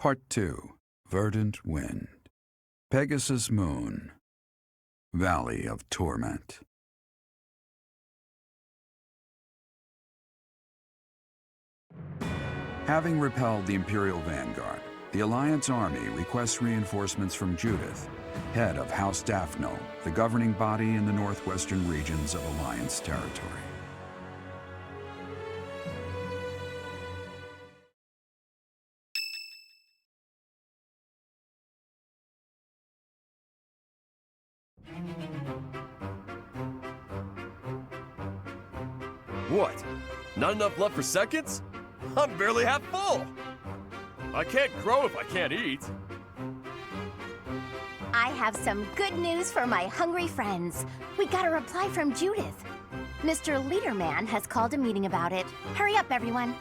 Part 2. Verdant Wind. Pegasus Moon. Valley of Torment. Having repelled the Imperial Vanguard, the Alliance army requests reinforcements from Judith, head of House Daphno, the governing body in the northwestern regions of Alliance territory. What? Not enough left for seconds? I'm barely half full! I can't grow if I can't eat. I have some good news for my hungry friends. We got a reply from Judith. Mr. Leaderman has called a meeting about it. Hurry up, everyone.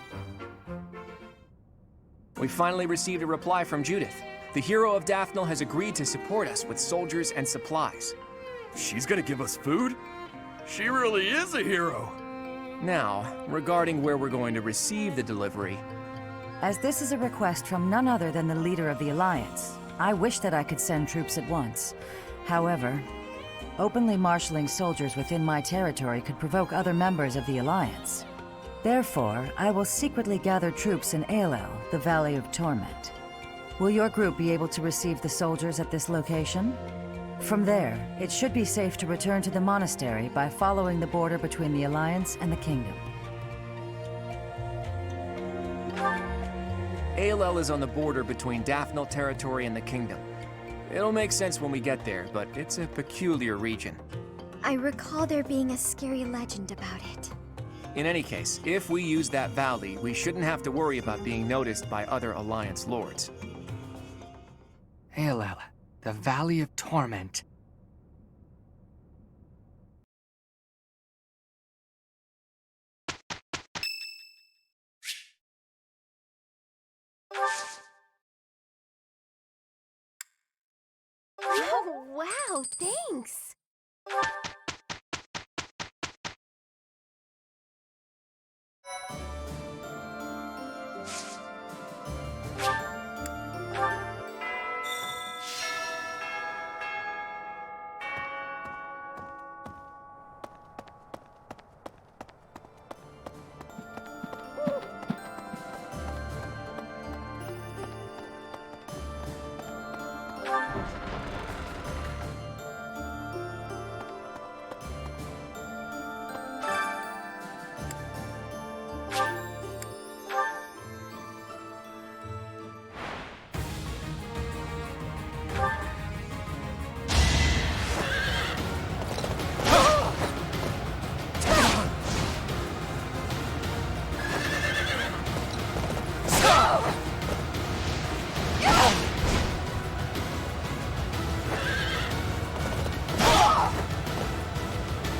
We finally received a reply from Judith. The hero of Daphne has agreed to support us with soldiers and supplies. She's gonna give us food? She really is a hero! Now, regarding where we're going to receive the delivery... As this is a request from none other than the leader of the Alliance, I wish that I could send troops at once. However, openly marshaling soldiers within my territory could provoke other members of the Alliance. Therefore, I will secretly gather troops in Aelel, the Valley of Torment. Will your group be able to receive the soldiers at this location? From there, it should be safe to return to the monastery by following the border between the Alliance and the Kingdom. Aelel is on the border between Daphne territory and the Kingdom. It'll make sense when we get there, but it's a peculiar region. I recall there being a scary legend about it. In any case, if we use that valley, we shouldn't have to worry about being noticed by other Alliance lords. Aelel, the Valley of Torment. Oh, wow, thanks.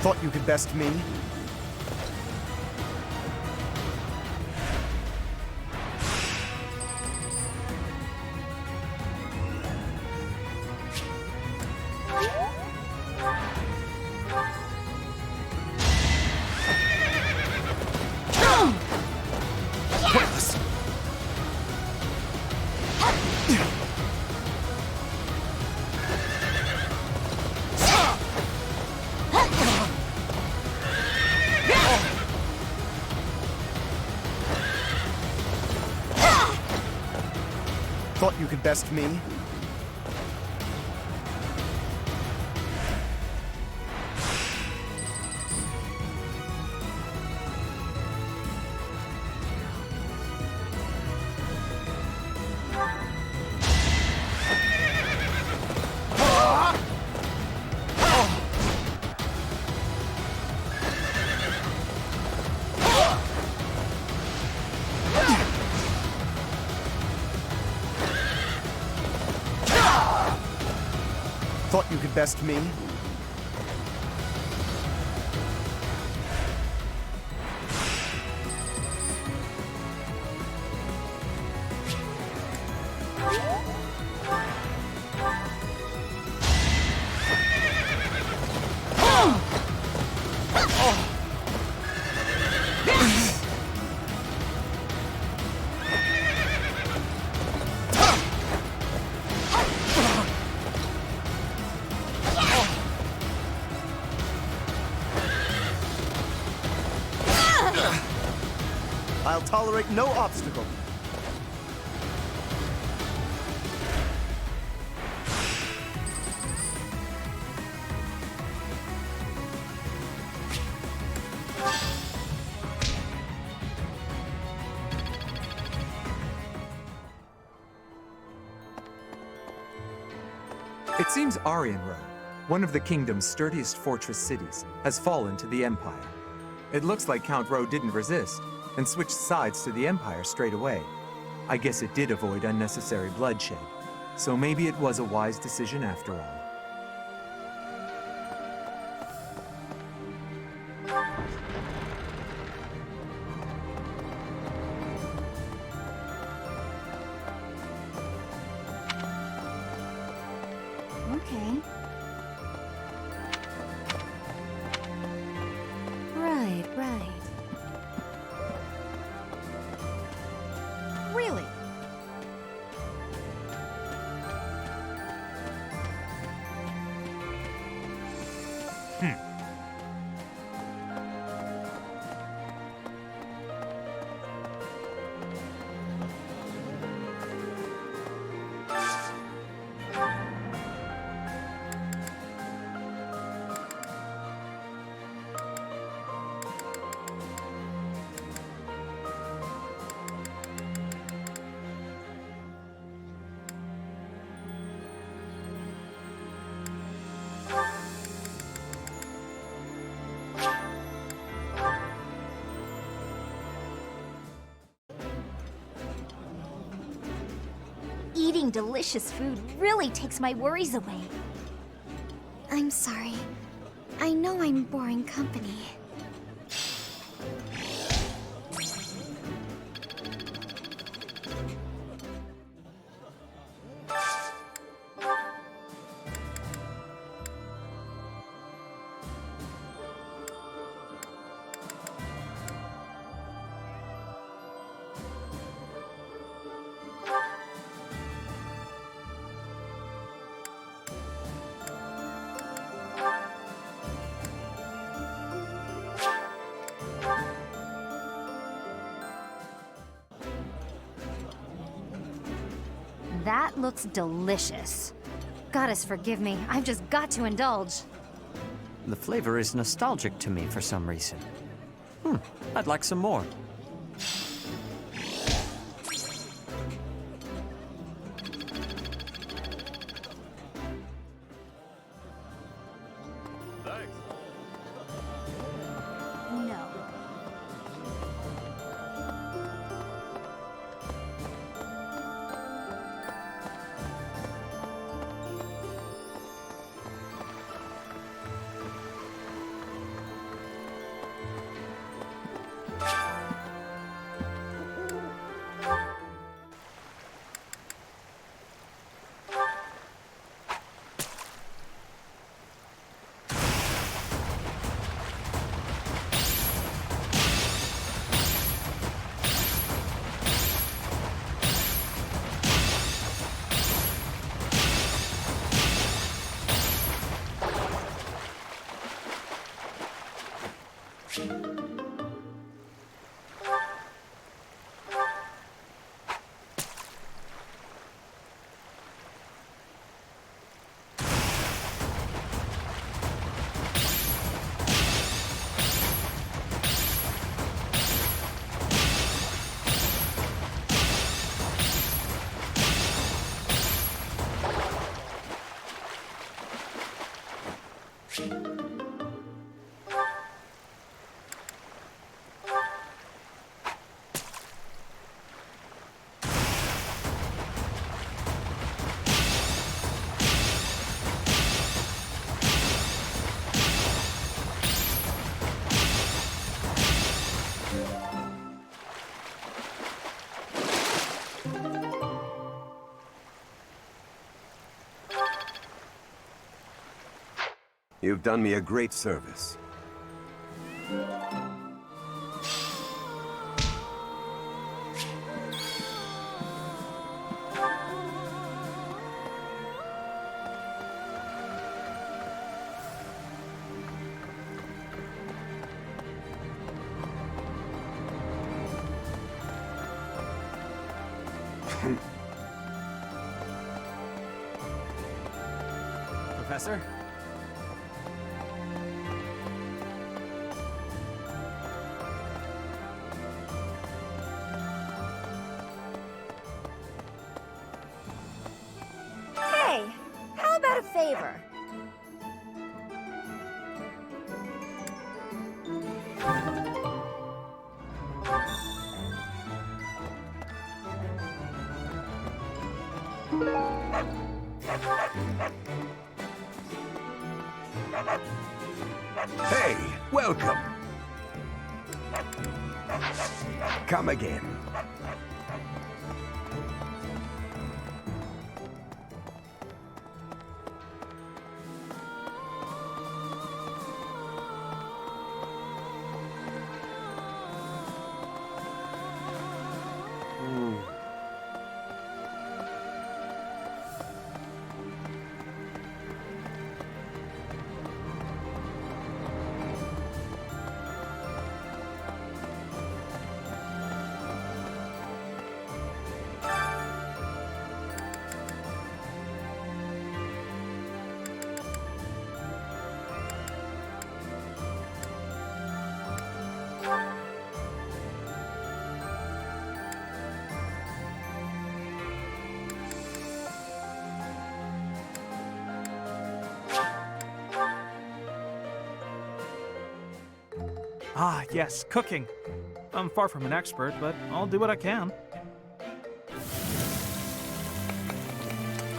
Thought you could best me? Pointless! Thought you could best me? Thought you could best me? I'll tolerate no obstacle. It seems Arianrode, one of the kingdom's sturdiest fortress cities, has fallen to the Empire. It looks like Count Rowe didn't resist, and switched sides to the Empire straight away. I guess it did avoid unnecessary bloodshed, so maybe it was a wise decision after all. Okay. Right. Really? Eating delicious food really takes my worries away. I'm sorry. I know I'm boring company. That looks delicious. Goddess forgive me, I've just got to indulge. The flavor is nostalgic to me for some reason. I'd like some more. Thanks. No. You've done me a great service. Professor? Hey, how about a favor? Hey, welcome. Come again. Ah, yes, cooking. I'm far from an expert, but I'll do what I can.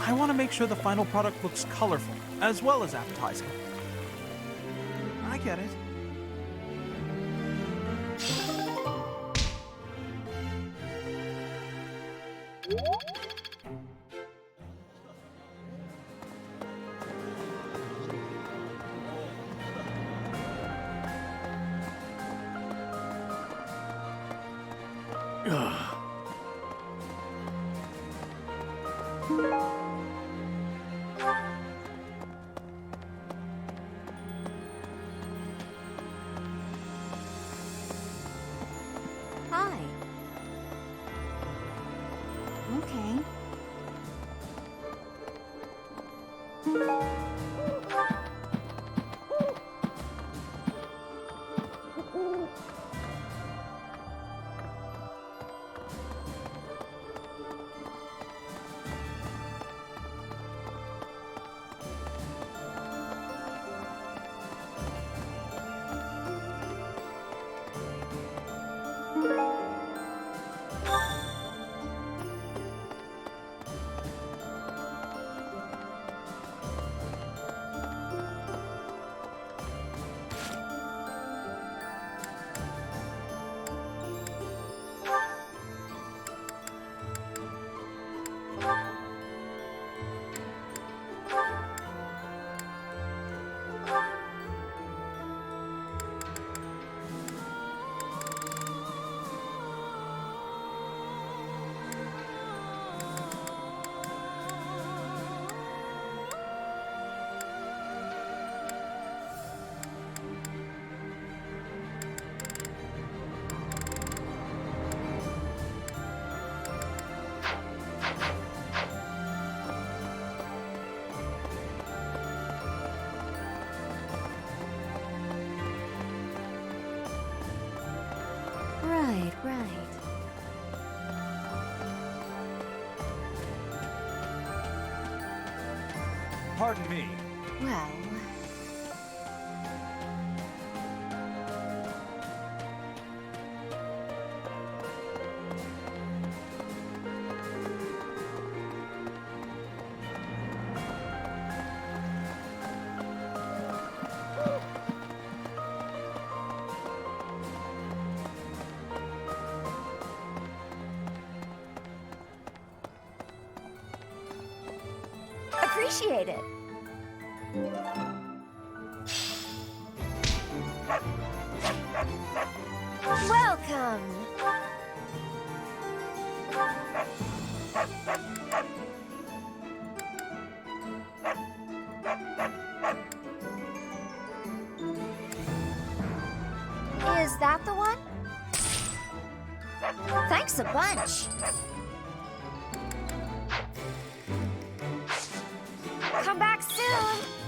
I want to make sure the final product looks colorful, as well as appetizing. I get it. Hi. Okay. Right. Pardon me. Well... Appreciate it. Welcome. Is that the one? Thanks a bunch. Come back soon!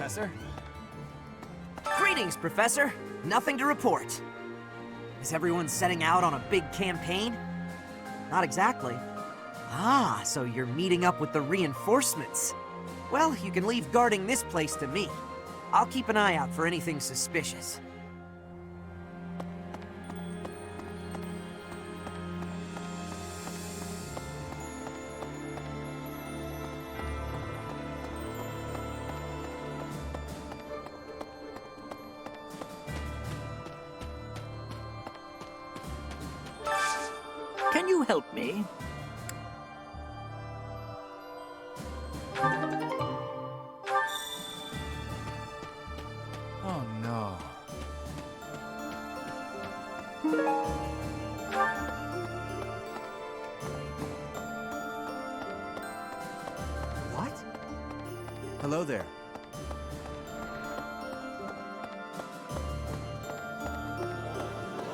Professor. Greetings, Professor. Nothing to report. Is everyone setting out on a big campaign? Not exactly. Ah, so you're meeting up with the reinforcements. Well, you can leave guarding this place to me. I'll keep an eye out for anything suspicious. Can you help me? Oh no. What? Hello there.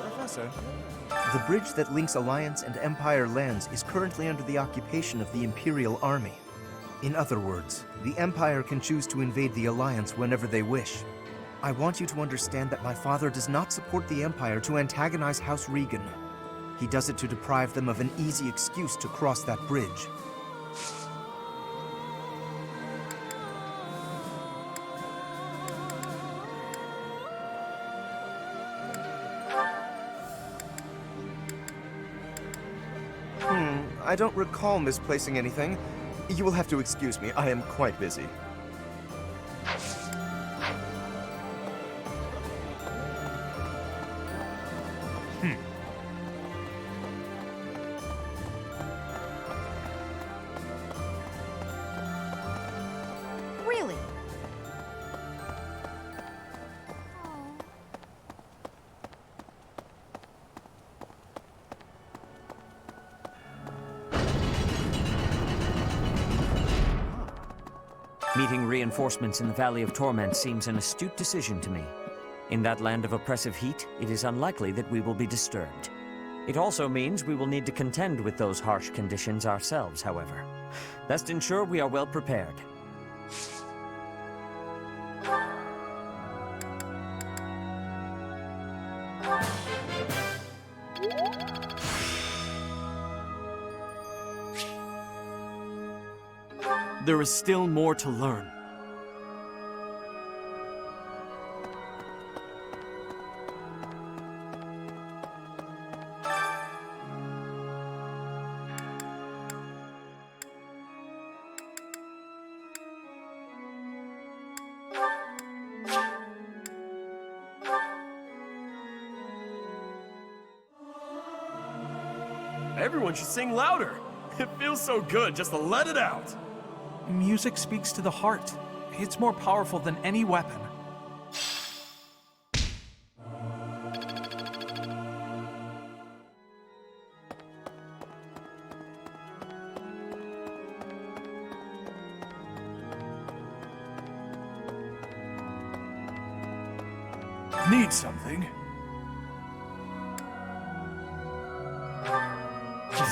Professor? The bridge that links Alliance and Empire lands is currently under the occupation of the Imperial Army. In other words, the Empire can choose to invade the Alliance whenever they wish. I want you to understand that my father does not support the Empire to antagonize House Regan. He does it to deprive them of an easy excuse to cross that bridge. I don't recall misplacing anything. You will have to excuse me, I am quite busy. Really? Meeting reinforcements in the Valley of Torment seems an astute decision to me. In that land of oppressive heat, it is unlikely that we will be disturbed. It also means we will need to contend with those harsh conditions ourselves, however. Best ensure we are well prepared. There is still more to learn. Everyone should sing louder. It feels so good just to let it out. Music speaks to the heart. It's more powerful than any weapon. Need something?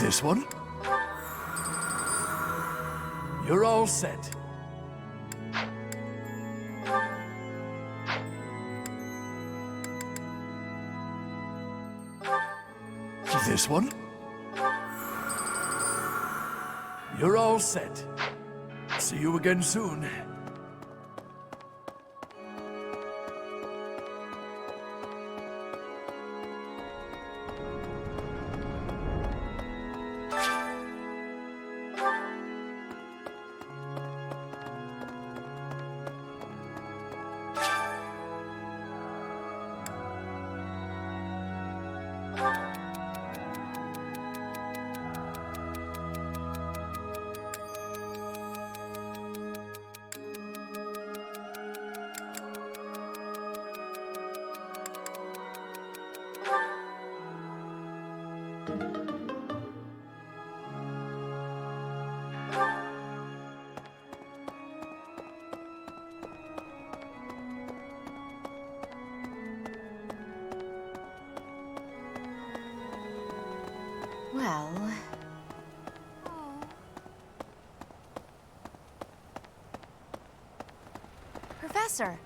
This one? You're all set. This one? You're all set. See you again soon. Well... Professor.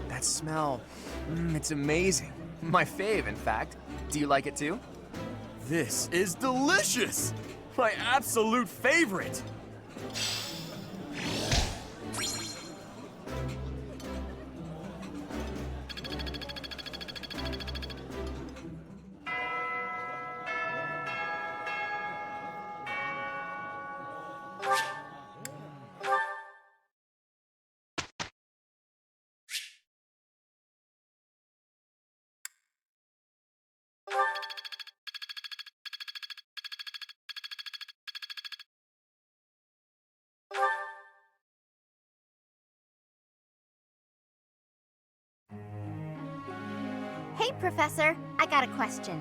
That smell, it's amazing. My fave, in fact. Do you like it too? This is delicious! My absolute favorite! Hey, Professor. I got a question.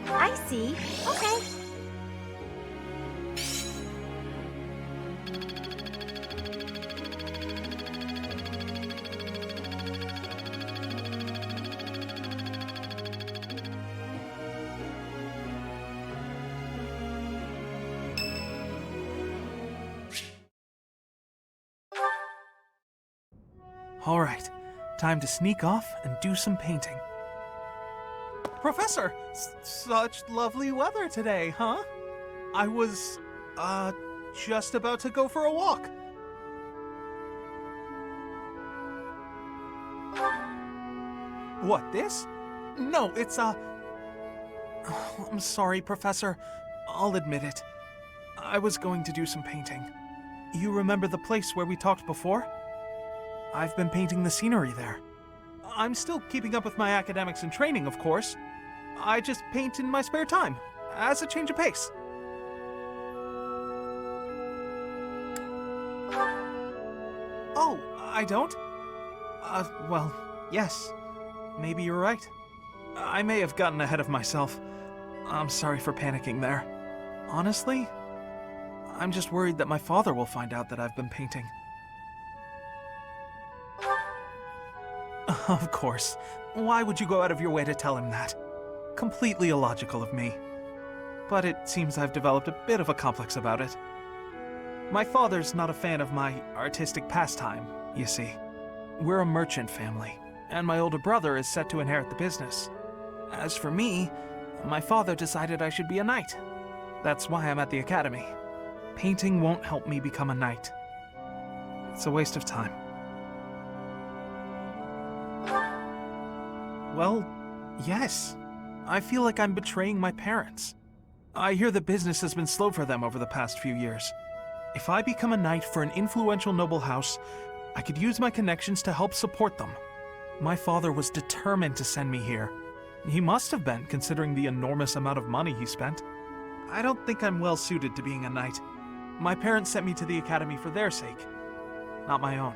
I see. Okay. All right, time to sneak off and do some painting. Professor, such lovely weather today, huh? I was, just about to go for a walk. What, this? No, it's, I'm sorry, Professor. I'll admit it. I was going to do some painting. You remember the place where we talked before? I've been painting the scenery there. I'm still keeping up with my academics and training, of course. I just paint in my spare time, as a change of pace. Oh, I don't? Well, yes. Maybe you're right. I may have gotten ahead of myself. I'm sorry for panicking there. Honestly, I'm just worried that my father will find out that I've been painting. Of course. Why would you go out of your way to tell him that? Completely illogical of me. But it seems I've developed a bit of a complex about it. My father's not a fan of my artistic pastime, you see. We're a merchant family, and my older brother is set to inherit the business. As for me, my father decided I should be a knight. That's why I'm at the academy. Painting won't help me become a knight. It's a waste of time. Well, yes. I feel like I'm betraying my parents. I hear the business has been slow for them over the past few years. If I become a knight for an influential noble house, I could use my connections to help support them. My father was determined to send me here. He must have been, considering the enormous amount of money he spent. I don't think I'm well suited to being a knight. My parents sent me to the academy for their sake, not my own.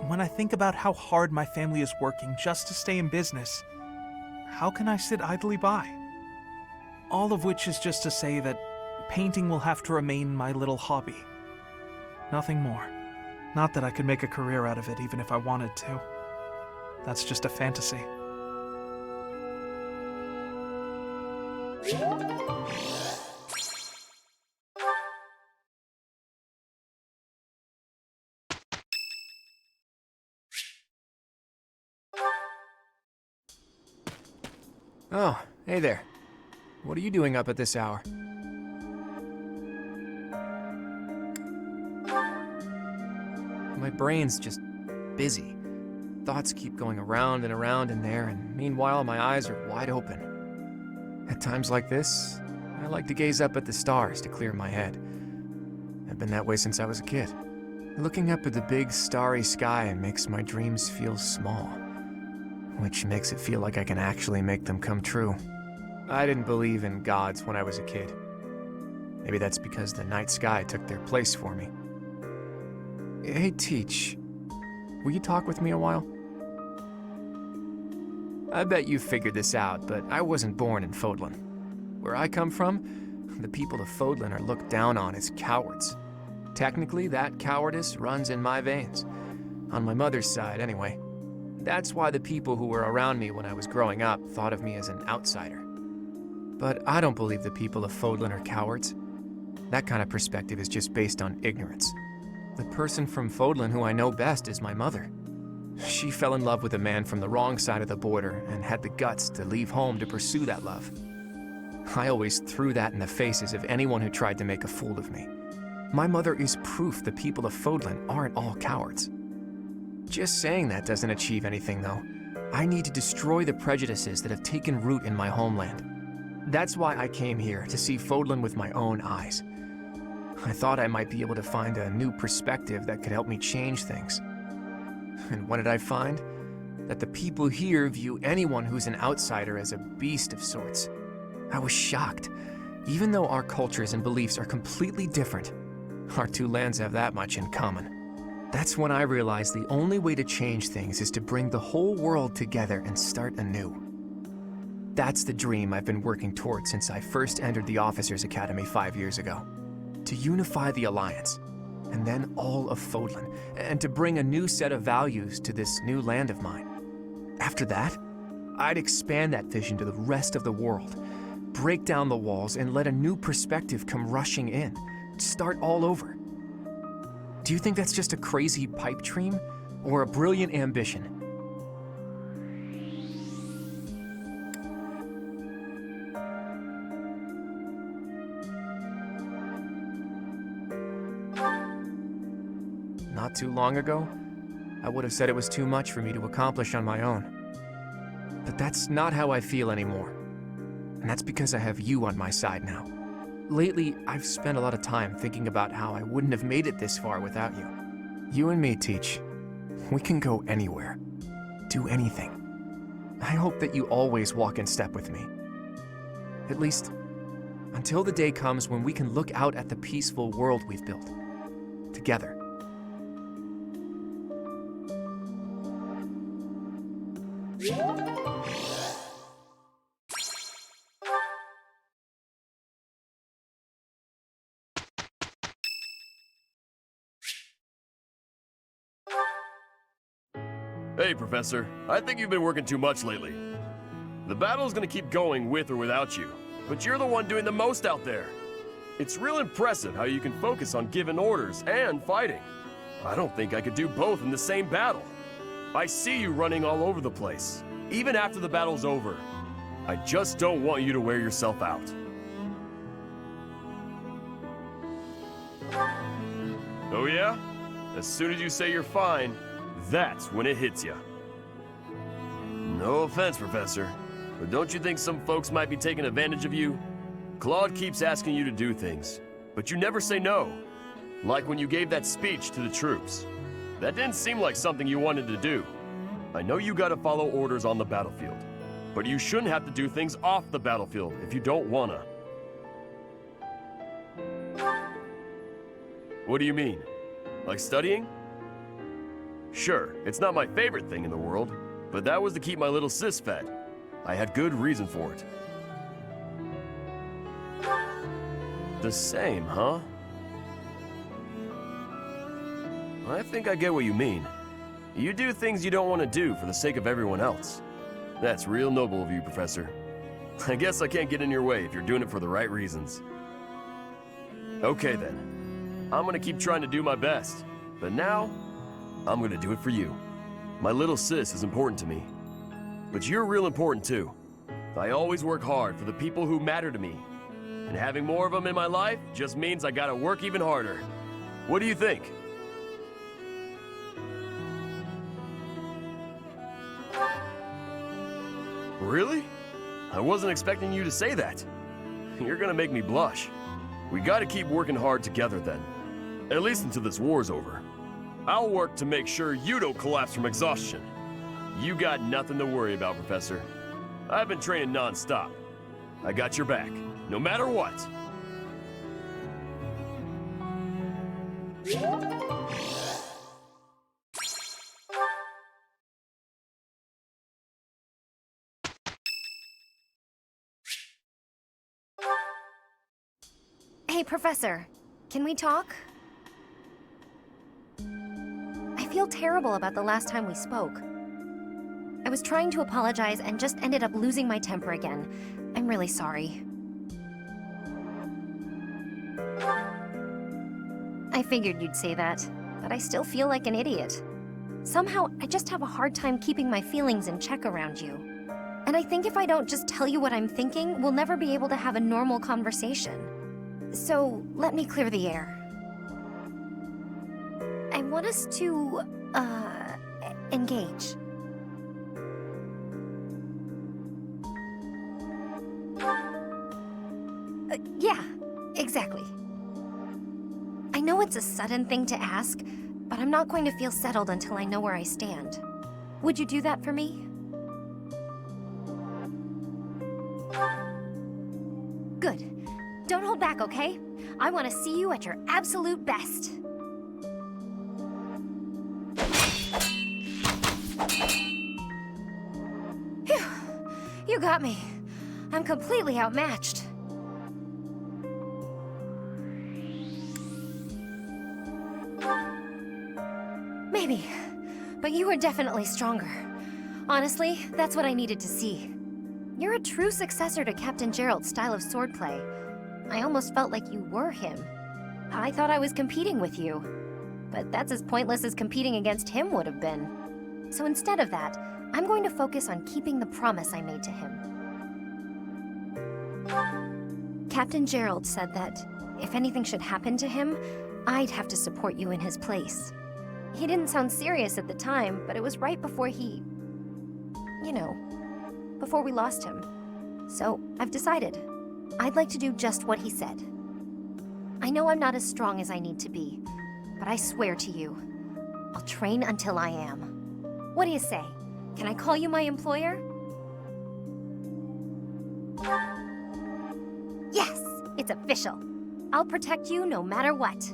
When I think about how hard my family is working just to stay in business, how can I sit idly by? All of which is just to say that painting will have to remain my little hobby. Nothing more. Not that I could make a career out of it even if I wanted to. That's just a fantasy. Oh, hey there. What are you doing up at this hour? My brain's just busy. Thoughts keep going around and around in there, and meanwhile my eyes are wide open. At times like this, I like to gaze up at the stars to clear my head. I've been that way since I was a kid. Looking up at the big starry sky makes my dreams feel small, which makes it feel like I can actually make them come true. I didn't believe in gods when I was a kid. Maybe that's because the night sky took their place for me. Hey, Teach, will you talk with me a while? I bet you figured this out, but I wasn't born in Fódlan. Where I come from, the people of Fódlan are looked down on as cowards. Technically, that cowardice runs in my veins. On my mother's side, anyway. That's why the people who were around me when I was growing up thought of me as an outsider. But I don't believe the people of Fódlan are cowards. That kind of perspective is just based on ignorance. The person from Fódlan who I know best is my mother. She fell in love with a man from the wrong side of the border and had the guts to leave home to pursue that love. I always threw that in the faces of anyone who tried to make a fool of me. My mother is proof the people of Fódlan aren't all cowards. Just saying that doesn't achieve anything, though. I need to destroy the prejudices that have taken root in my homeland. That's why I came here, to see Fódlan with my own eyes. I thought I might be able to find a new perspective that could help me change things. And what did I find? That the people here view anyone who's an outsider as a beast of sorts. I was shocked. Even though our cultures and beliefs are completely different, our two lands have that much in common. That's when I realized the only way to change things is to bring the whole world together and start anew. That's the dream I've been working towards since I first entered the Officers Academy 5 years ago. To unify the Alliance, and then all of Fódlan, and to bring a new set of values to this new land of mine. After that, I'd expand that vision to the rest of the world, break down the walls, and let a new perspective come rushing in. Start all over. Do you think that's just a crazy pipe dream, or a brilliant ambition? Not too long ago, I would have said it was too much for me to accomplish on my own. But that's not how I feel anymore. And that's because I have you on my side now. Lately, I've spent a lot of time thinking about how I wouldn't have made it this far without you. You and me, Teach, we can go anywhere, do anything. I hope that you always walk in step with me. At least, until the day comes when we can look out at the peaceful world we've built, together. Hey, Professor. I think you've been working too much lately. The battle's gonna keep going with or without you, but you're the one doing the most out there. It's real impressive how you can focus on giving orders and fighting. I don't think I could do both in the same battle. I see you running all over the place, even after the battle's over. I just don't want you to wear yourself out. Oh yeah? As soon as you say you're fine, that's when it hits you. No offense, Professor, but don't you think some folks might be taking advantage of you? Claude keeps asking you to do things, but you never say no. Like when you gave that speech to the troops. That didn't seem like something you wanted to do. I know you gotta follow orders on the battlefield, but you shouldn't have to do things off the battlefield if you don't wanna. What do you mean? Like studying? Sure, it's not my favorite thing in the world, but that was to keep my little sis fed. I had good reason for it. The same, huh? I think I get what you mean. You do things you don't want to do for the sake of everyone else. That's real noble of you, Professor. I guess I can't get in your way if you're doing it for the right reasons. Okay then. I'm gonna keep trying to do my best. But now, I'm gonna do it for you. My little sis is important to me. But you're real important too. I always work hard for the people who matter to me. And having more of them in my life just means I gotta work even harder. What do you think? Really? I wasn't expecting you to say that. You're gonna make me blush. We gotta keep working hard together then. At least until this war's over. I'll work to make sure you don't collapse from exhaustion. You got nothing to worry about, Professor. I've been training non-stop. I got your back, no matter what. Hey, Professor. Can we talk? I feel terrible about the last time we spoke. I was trying to apologize and just ended up losing my temper again. I'm really sorry. I figured you'd say that, but I still feel like an idiot. Somehow, I just have a hard time keeping my feelings in check around you. And I think if I don't just tell you what I'm thinking, we'll never be able to have a normal conversation. So, let me clear the air. I want us to, engage. Yeah, exactly. I know it's a sudden thing to ask, but I'm not going to feel settled until I know where I stand. Would you do that for me? Good. Don't hold back, okay? I want to see you at your absolute best. Phew. You got me. I'm completely outmatched. Maybe, but you were definitely stronger. Honestly, that's what I needed to see. You're a true successor to Captain Gerald's style of swordplay. I almost felt like you were him. I thought I was competing with you. But that's as pointless as competing against him would have been. So instead of that, I'm going to focus on keeping the promise I made to him. Captain Gerald said that if anything should happen to him, I'd have to support you in his place. He didn't sound serious at the time, but it was right before he... you know, before we lost him. So, I've decided. I'd like to do just what he said. I know I'm not as strong as I need to be, but I swear to you, I'll train until I am. What do you say? Can I call you my employer? Yes, it's official. I'll protect you no matter what.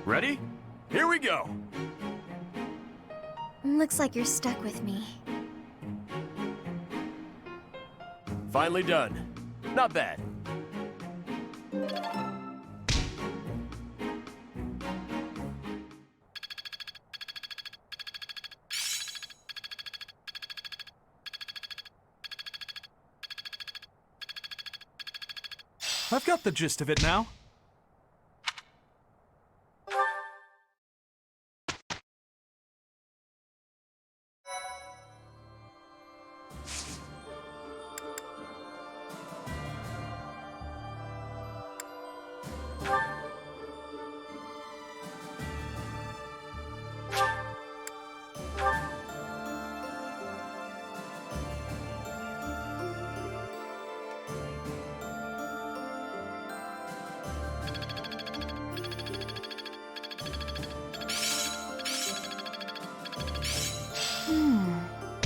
Ready? Here we go! Looks like you're stuck with me. Finally done. Not bad. I've got the gist of it now.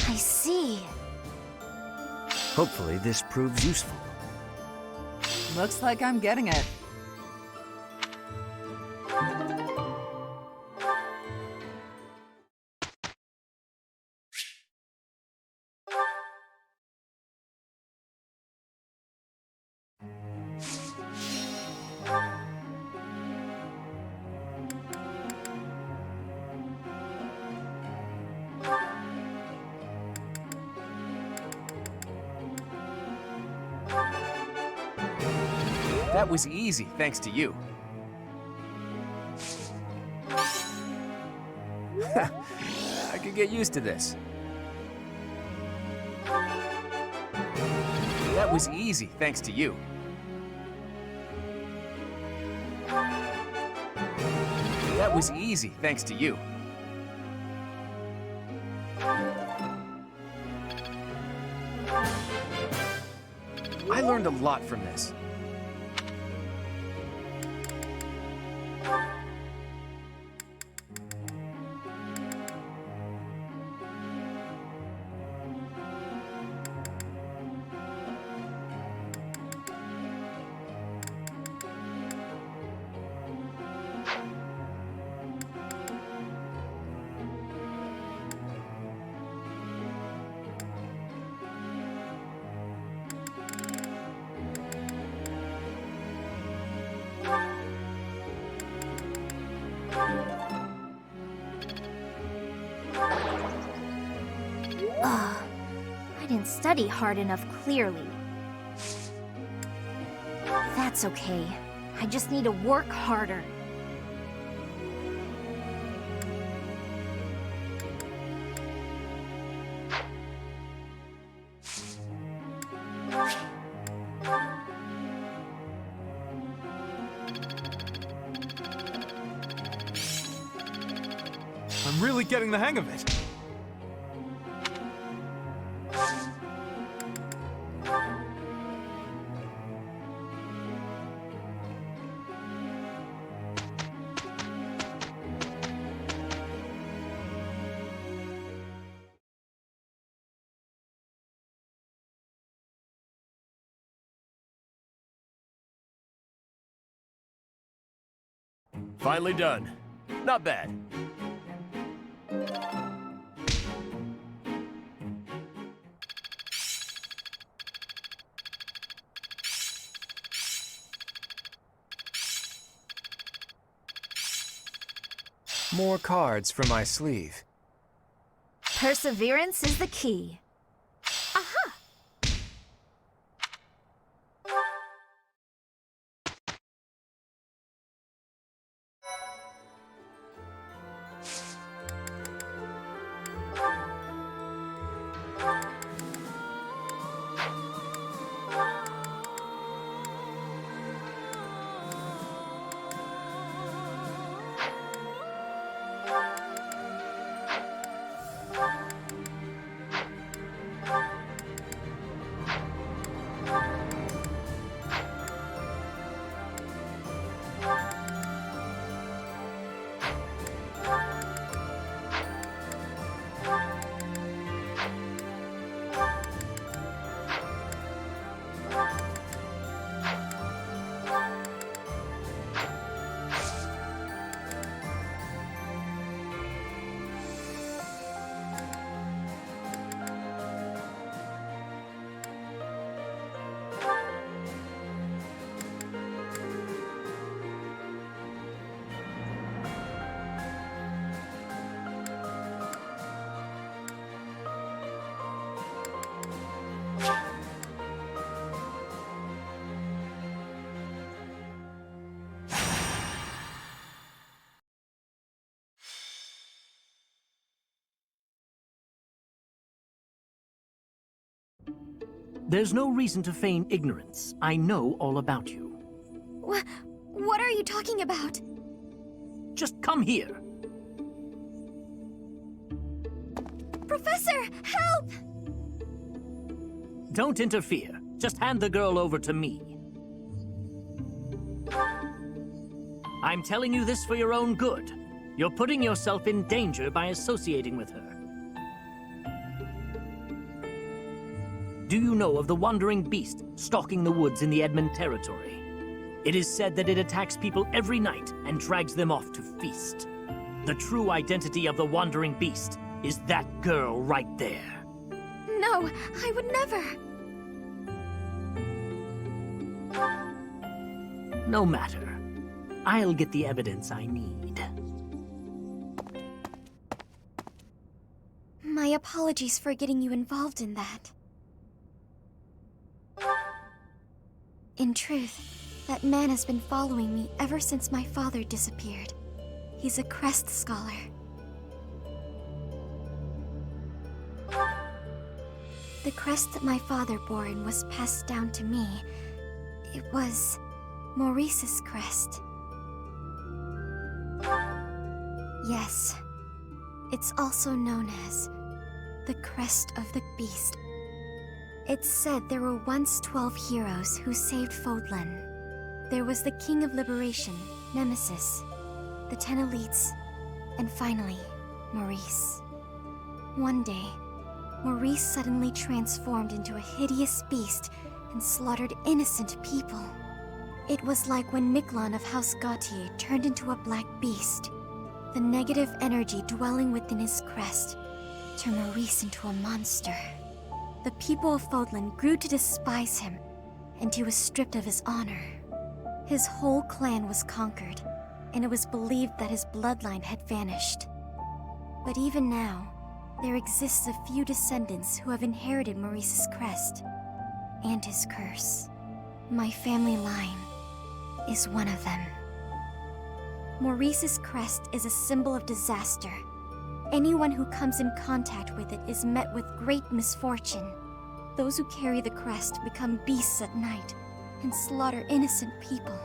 I see. Hopefully this proves useful. Looks like I'm getting it. That was easy, thanks to you. I could get used to this. That was easy, thanks to you. That was easy, thanks to you. I learned a lot from this. I didn't study hard enough, clearly. That's okay. I just need to work harder. I'm really getting the hang of it. Finally done. Not bad. More cards for my sleeve. Perseverance is the key. Aha! There's no reason to feign ignorance. I know all about you. What are you talking about? Just come here. Professor, help! Don't interfere. Just hand the girl over to me. I'm telling you this for your own good. You're putting yourself in danger by associating with her. Do you know of the wandering beast stalking the woods in the Edmund territory? It is said that it attacks people every night and drags them off to feast. The true identity of the wandering beast is that girl right there. No, I would never. No matter. I'll get the evidence I need. My apologies for getting you involved in that. In truth, That man has been following me ever since my father disappeared. He's a crest scholar. The crest that my father bore and was passed down to me. It was Maurice's crest. Yes. It's also known as the Crest of the Beast. It's said there were once 12 heroes who saved Fódlan. There was the King of Liberation, Nemesis, the 10 elites, and finally, Maurice. One day, Maurice suddenly transformed into a hideous beast and slaughtered innocent people. It was like when Miquelon of House Gautier turned into a black beast. The negative energy dwelling within his crest turned Maurice into a monster. The people of Fódlan grew to despise him, and he was stripped of his honor. His whole clan was conquered, and it was believed that his bloodline had vanished. But even now, there exists a few descendants who have inherited Maurice's crest and his curse. My family line is one of them. Maurice's crest is a symbol of disaster. Anyone who comes in contact with it is met with great misfortune. Those who carry the crest become beasts at night and slaughter innocent people.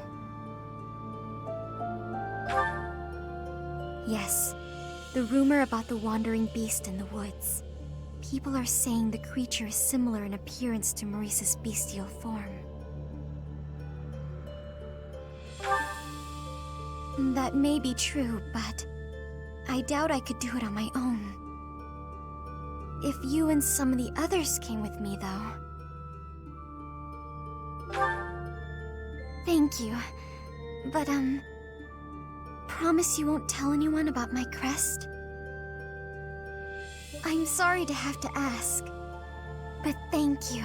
Yes, the rumor about the wandering beast in the woods. People are saying the creature is similar in appearance to Maurice's bestial form. That may be true, but I doubt I could do it on my own. If you and some of the others came with me, though. Thank you. But, promise you won't tell anyone about my crest? I'm sorry to have to ask, but thank you.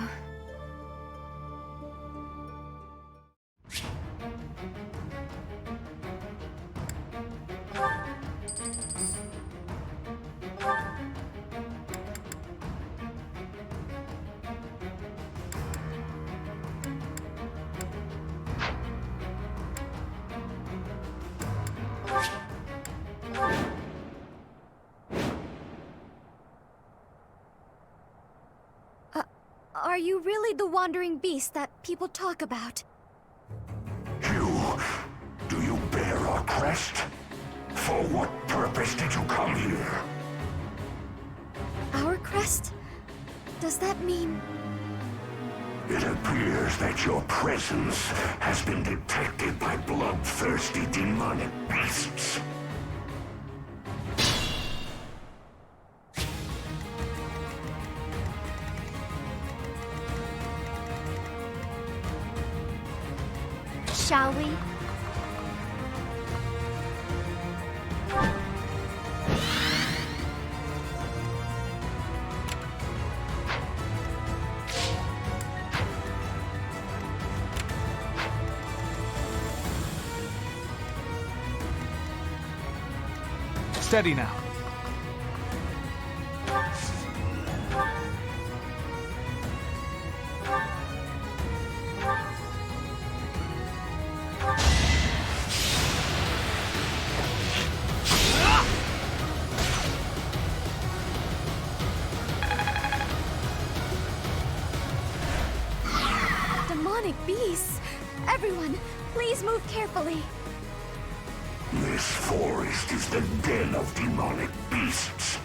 Are you really the wandering beast that people talk about? Do you bear our crest? For what purpose did you come here? Our crest? Does that mean... It appears that your presence has been detected by bloodthirsty demonic beasts. Shall we? Steady now. Demonic beasts! Everyone, please move carefully. This forest is the den of demonic beasts.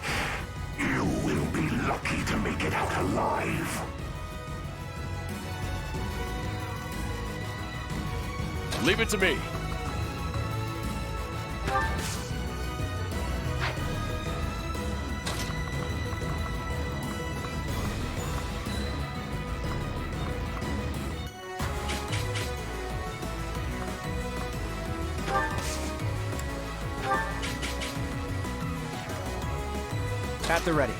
You will be lucky to make it out alive. Leave it to me. At the ready.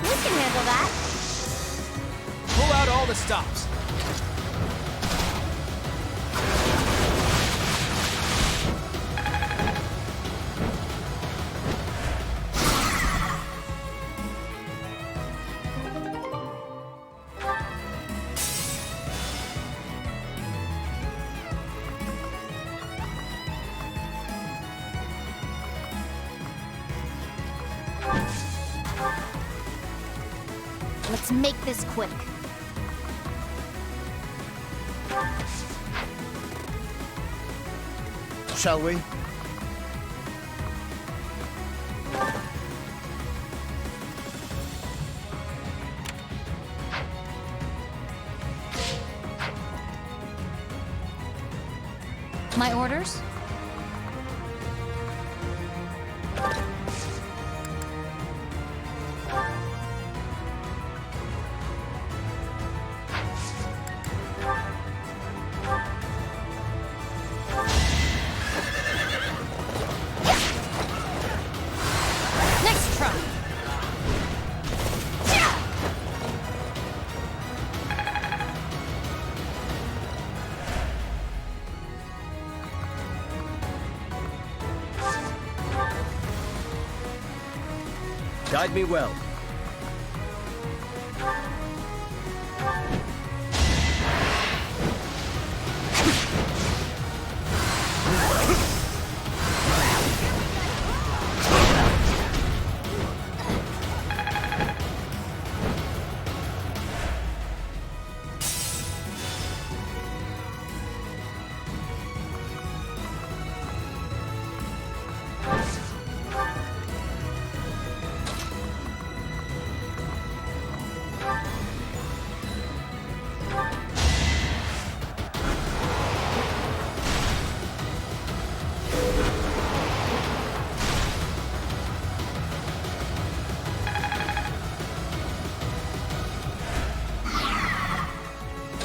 We can handle that. Pull out all the stops. Let's make this quick. Shall we? My orders? Next try. Guide me well.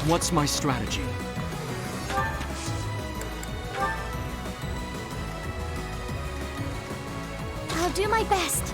What's my strategy? I'll do my best.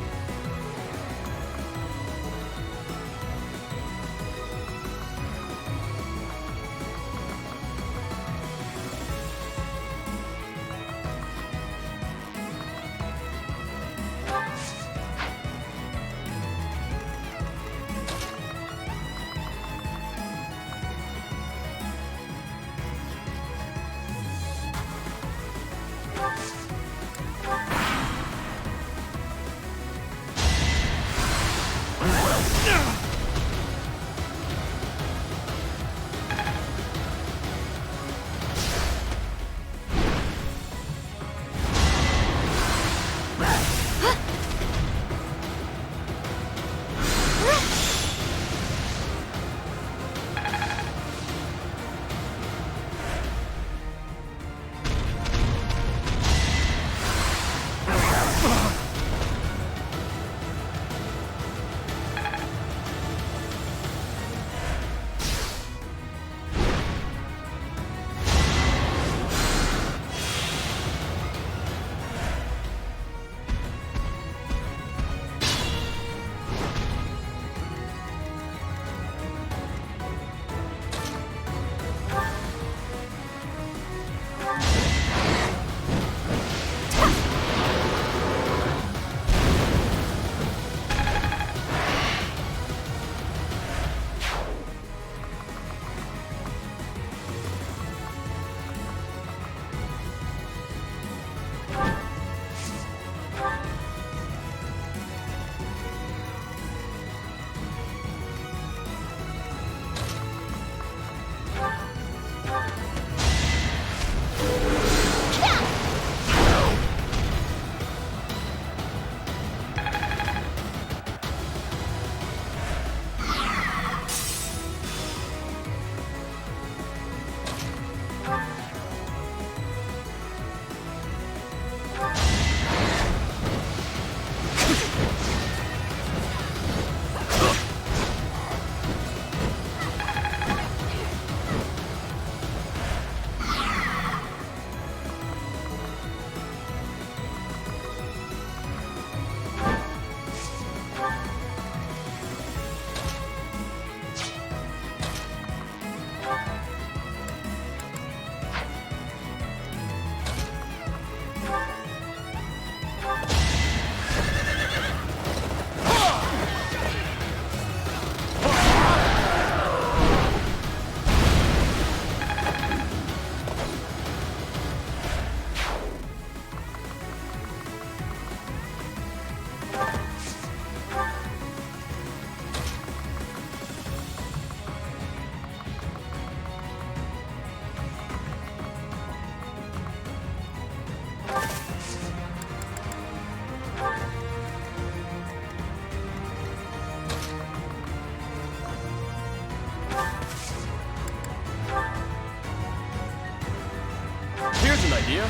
idea?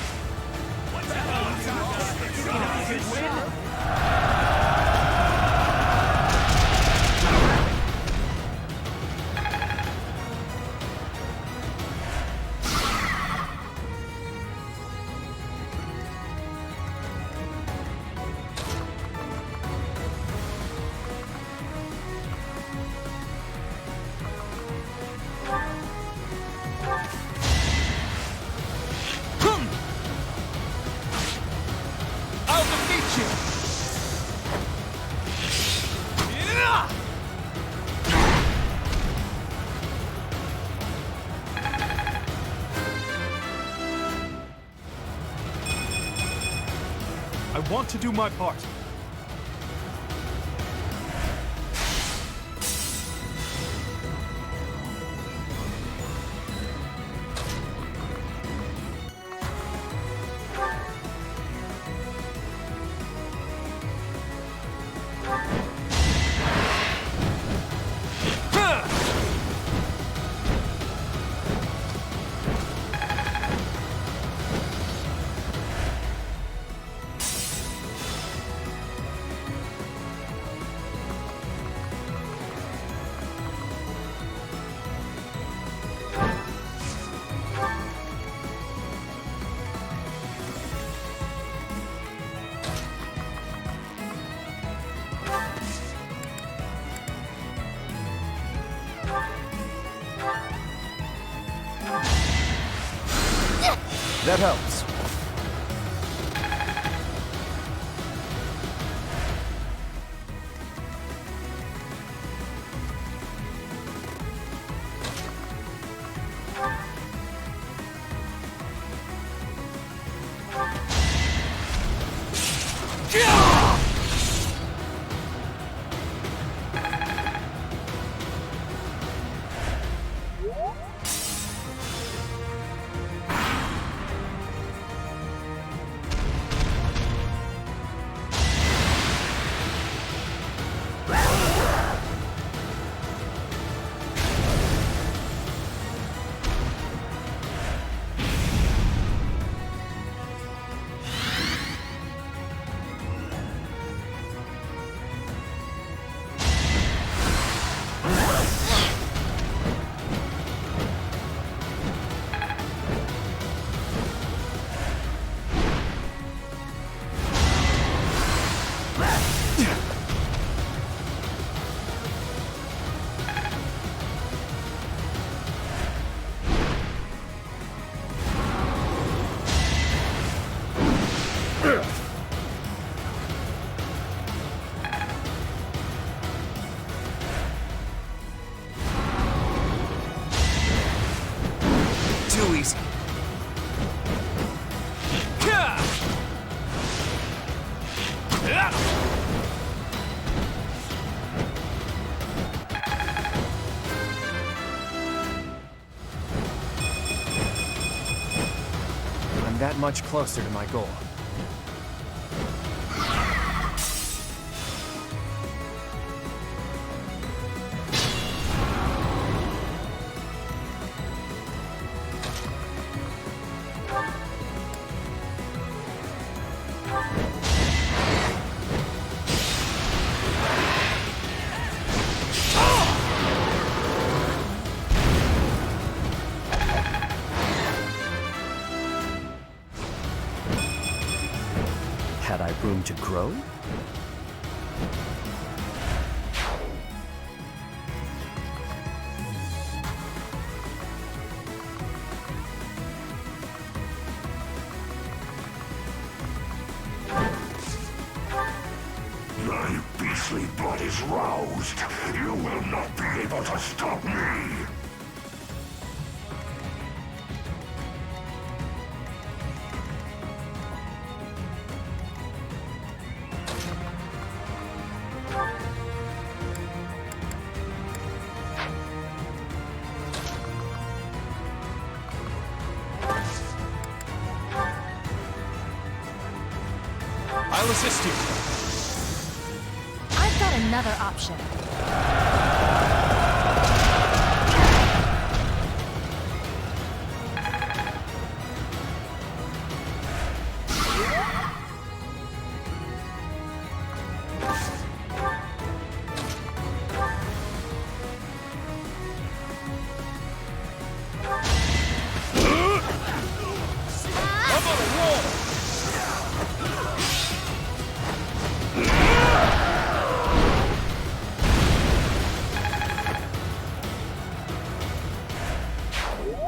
I'll defeat you! I want to do my part. That helps. Too easy. I'm that much closer to my goal. Had I room to grow? My beastly blood is roused. You will not be able to stop me. I'll assist you. I've got another option.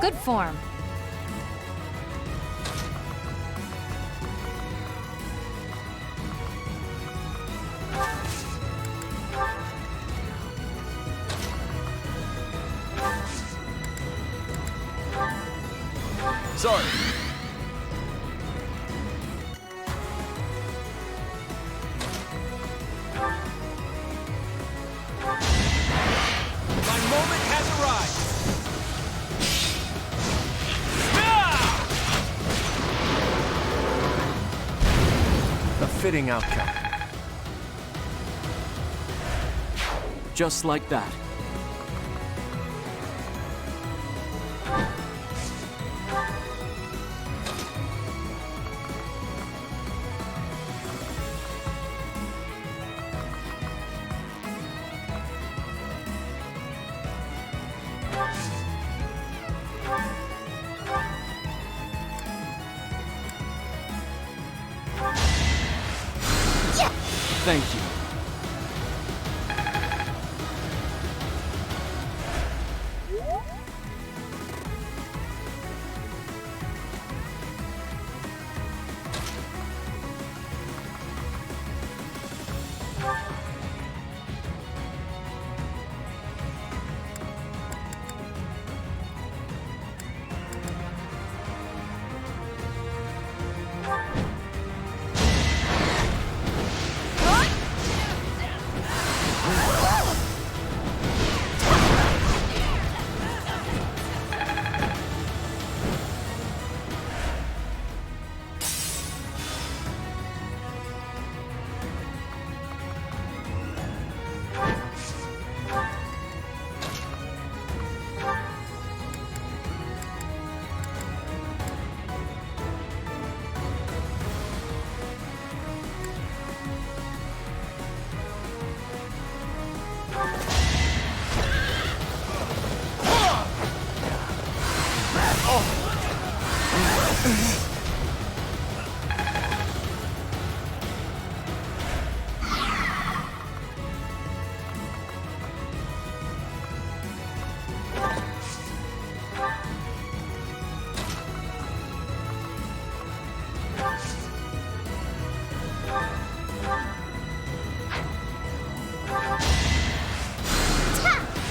Good form. Sorry. My moment has arrived! A fitting outcome. Just like that. Thank you.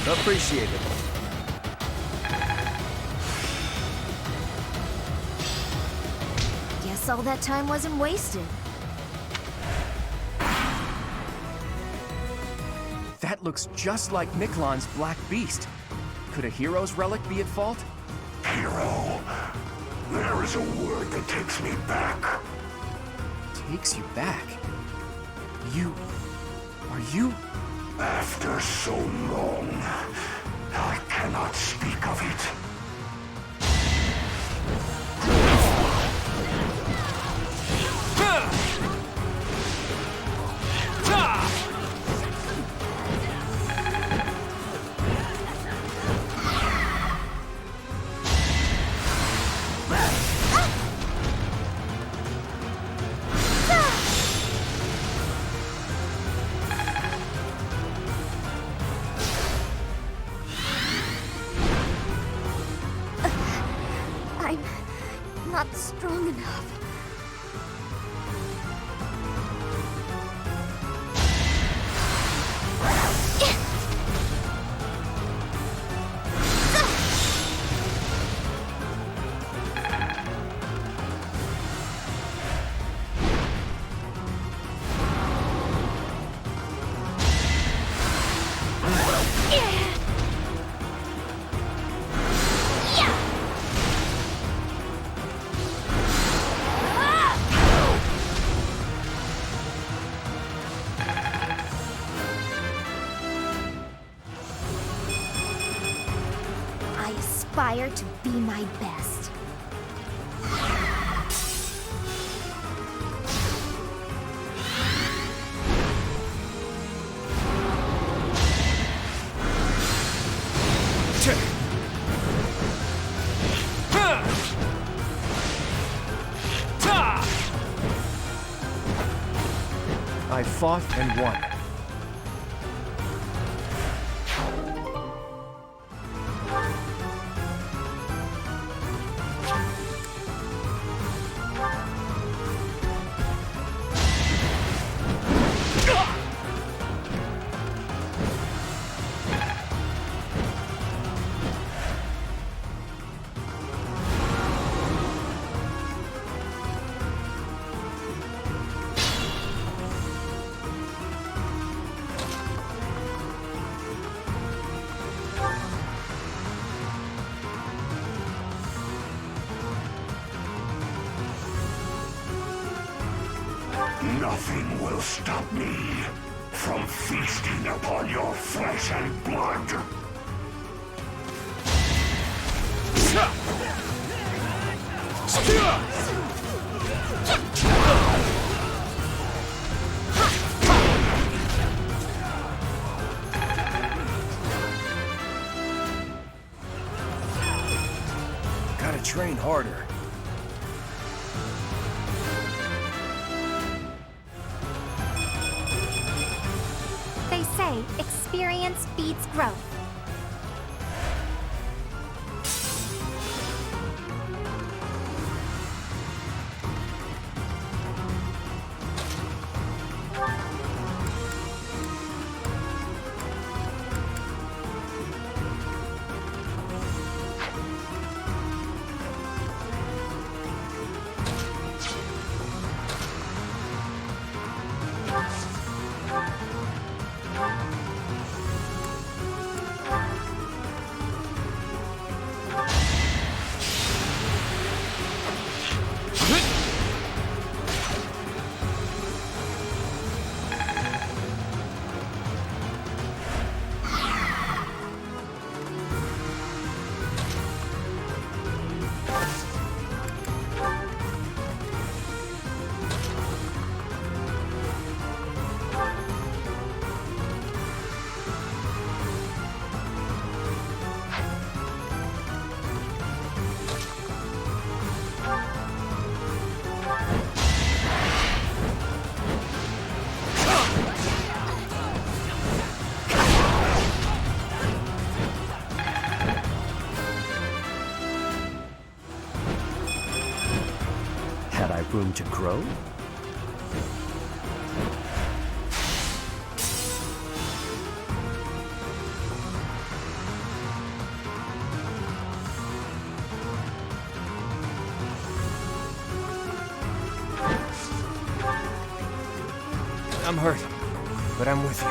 Appreciate it. Guess all that time wasn't wasted. That looks just like Miklon's Black Beast. Could a hero's relic be at fault? Hero, there is a word that takes me back. Takes you back? Are you? After so long, I cannot speak of it. Not strong enough. Aspire to be my best. I fought and won. Nothing will stop me from feasting upon your flesh and blood. Gotta train harder. They say experience feeds growth. Had I room to grow? I'm hurt, but I'm with you.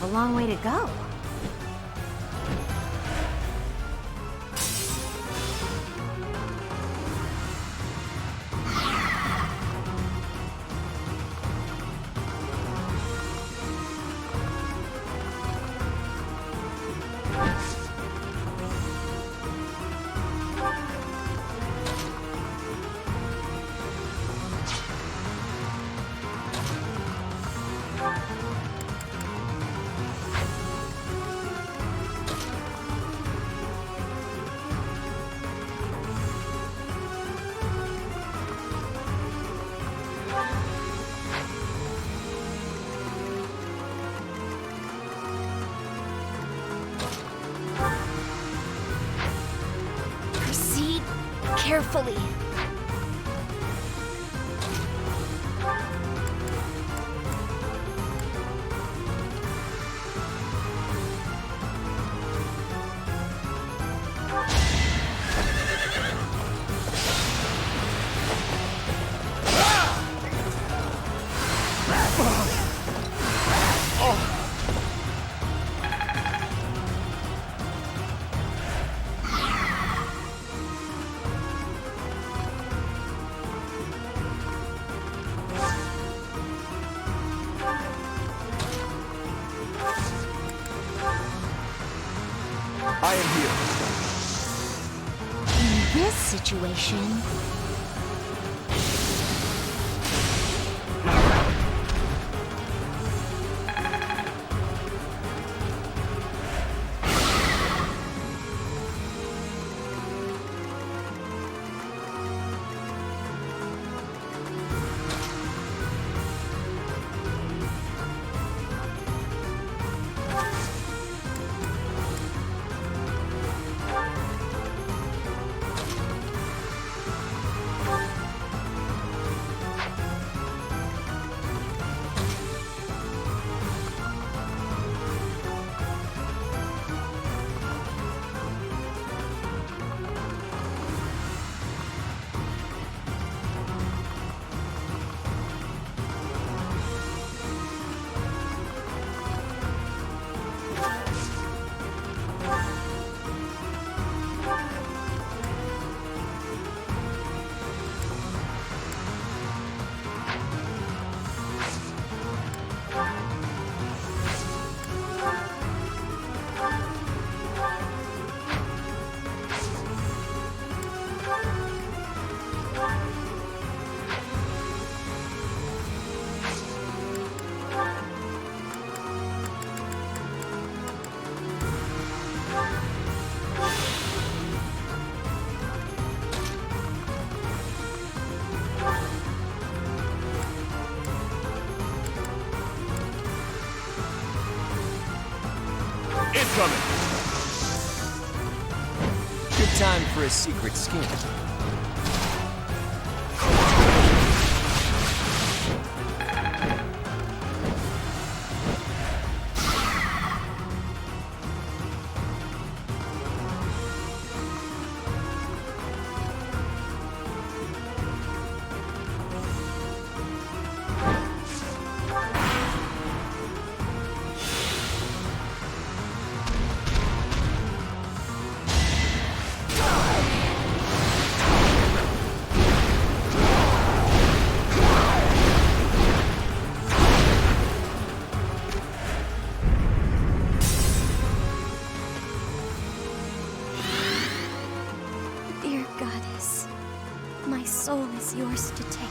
A long way to go. Carefully. I am here. In this situation... coming. Good time for a secret scheme. Dear goddess, my soul is yours to take.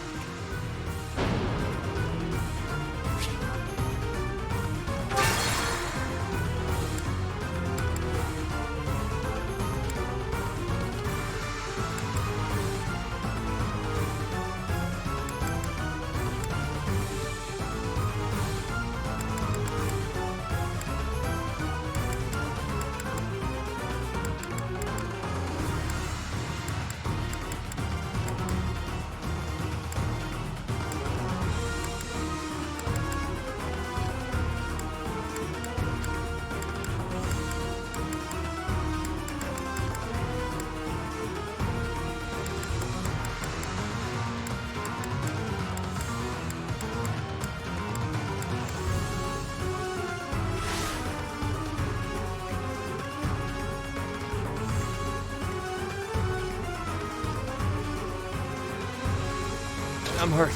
I'm hurt,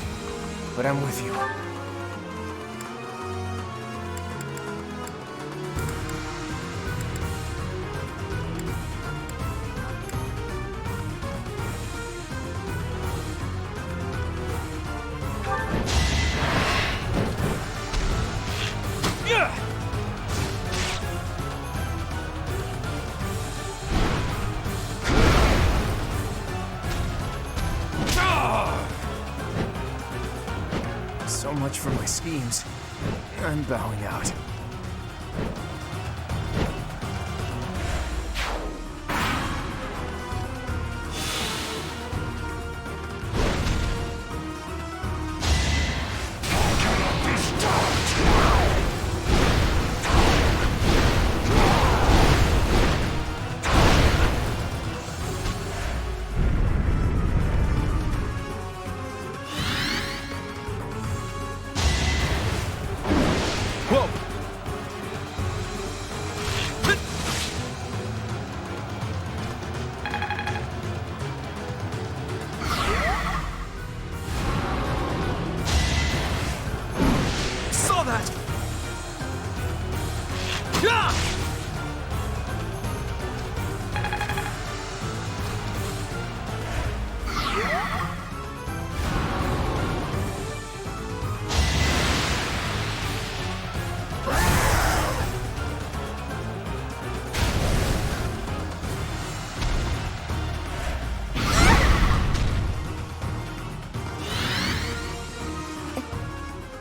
but I'm with you. So much for my schemes. I'm bowing out.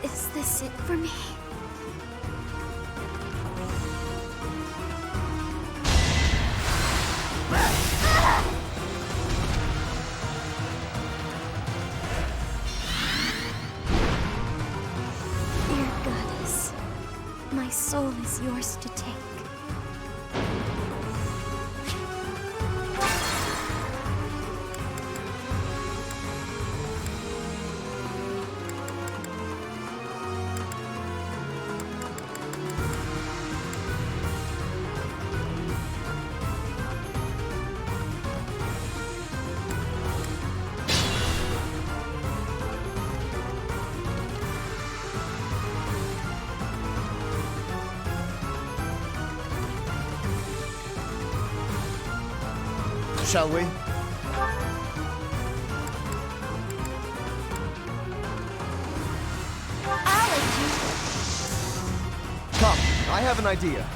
Is this it for me? Dear goddess, my soul is yours to take. Shall we? Come, I have an idea.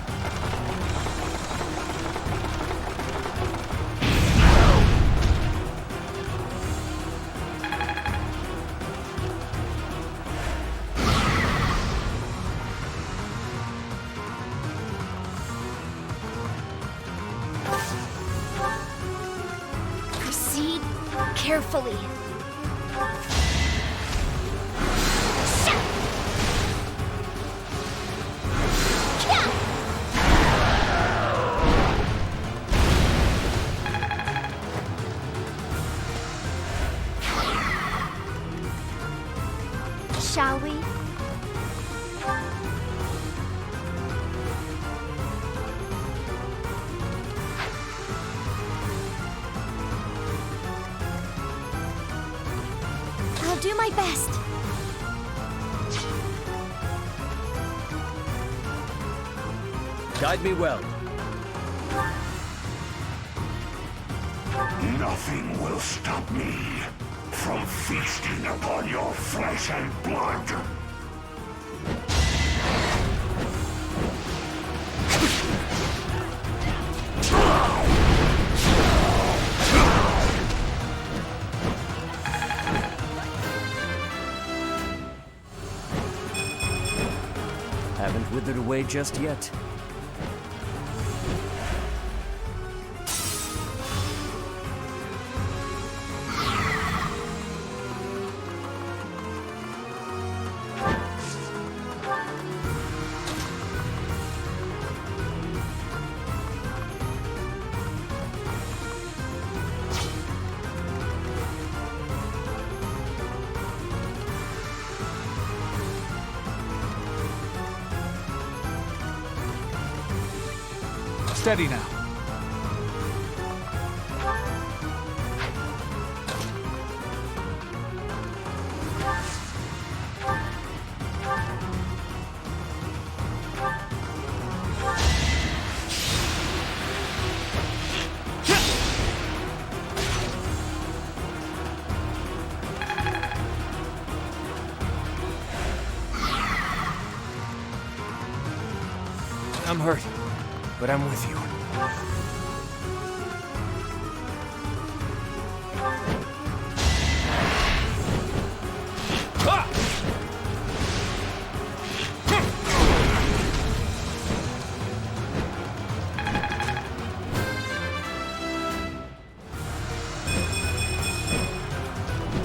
carefully. Shall we? I'll do my best. Guide me well. Nothing will stop me from feasting upon your flesh and blood. Haven't withered away just yet. Steady now. I'm hurt, but I'm with you.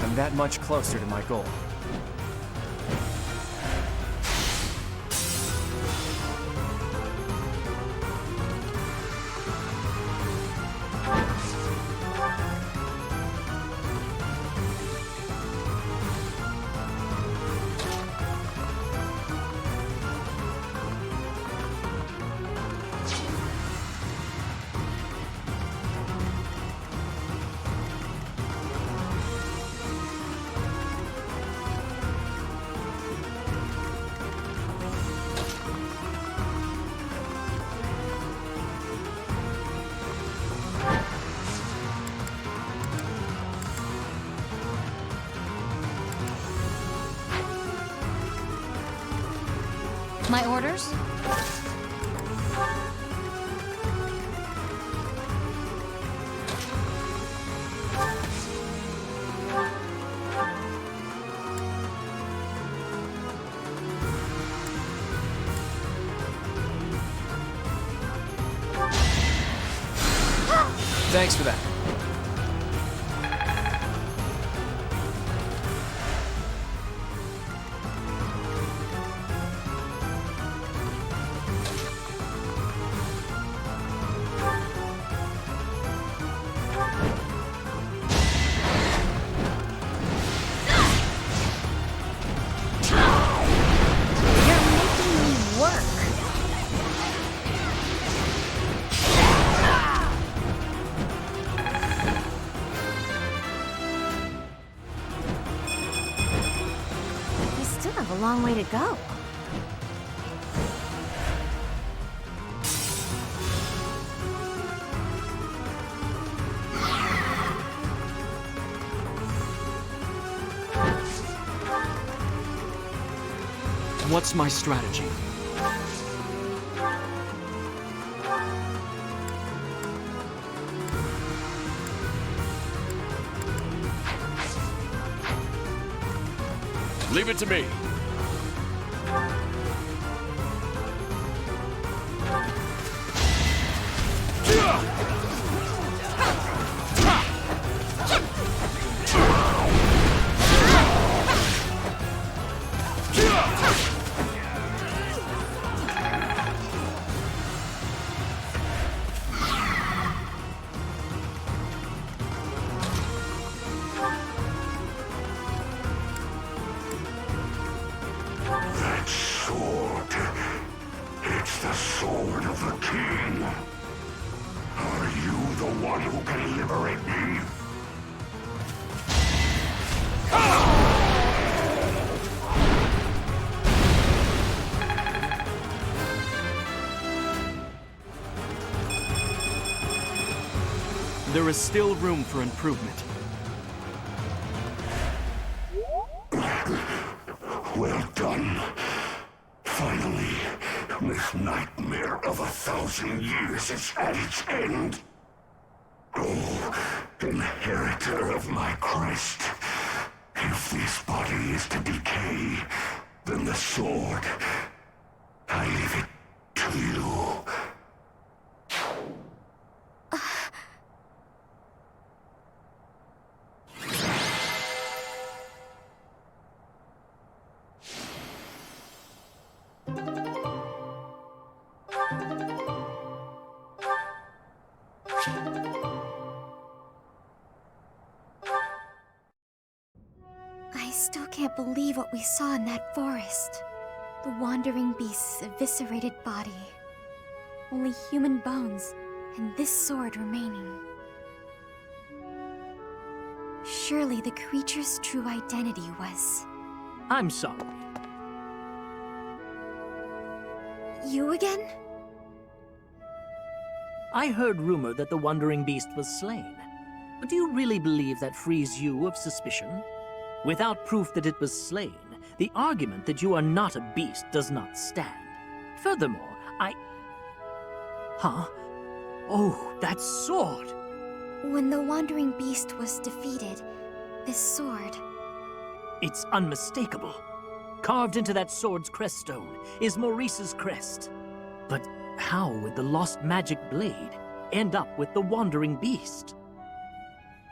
I'm that much closer to my goal. My orders? Thanks for that. A long way to go. What's my strategy? Leave it to me. there is still room for improvement. Well done. Finally, this nightmare of 1,000 years is at its end. Oh, inheritor of my crest. If this body is to decay, then the sword, I leave it to you. I still can't believe what we saw in that forest. The wandering beast's eviscerated body. Only human bones, and this sword remaining. Surely the creature's true identity was... I'm sorry. You again? I heard rumor that the Wandering Beast was slain. But do you really believe that frees you of suspicion? Without proof that it was slain, the argument that you are not a beast does not stand. Furthermore, Huh? Oh, that sword! When the Wandering Beast was defeated, this sword... It's unmistakable. Carved into that sword's crest stone is Maurice's crest. But how would the lost magic blade end up with the Wandering Beast?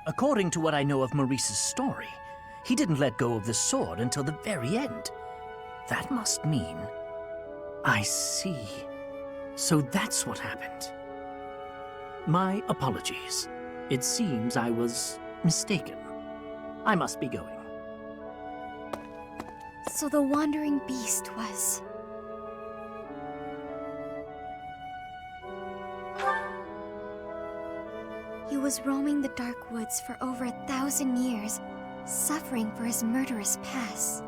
According to what I know of Maurice's story, he didn't let go of the sword until the very end. That must mean... I see. So that's what happened. My apologies. It seems I was mistaken. I must be going. So the Wandering Beast was... He was roaming the dark woods for over 1,000 years, suffering for his murderous past.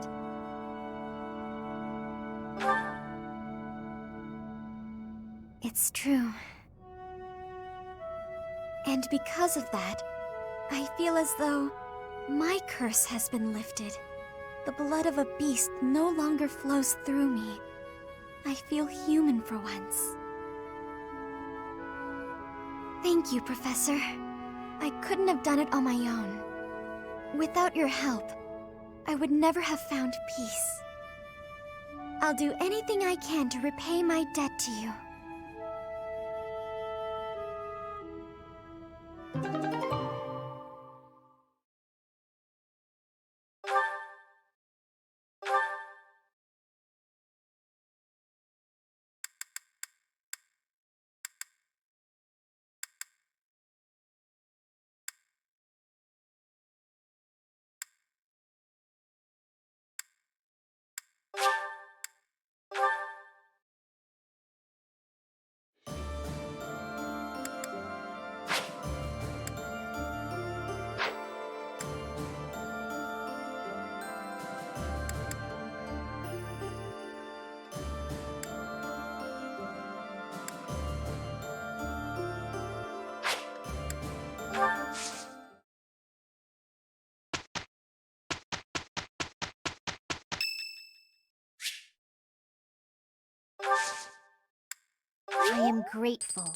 It's true. And because of that, I feel as though my curse has been lifted. The blood of a beast no longer flows through me. I feel human for once. Thank you, Professor. I couldn't have done it on my own. Without your help, I would never have found peace. I'll do anything I can to repay my debt to you. I am grateful.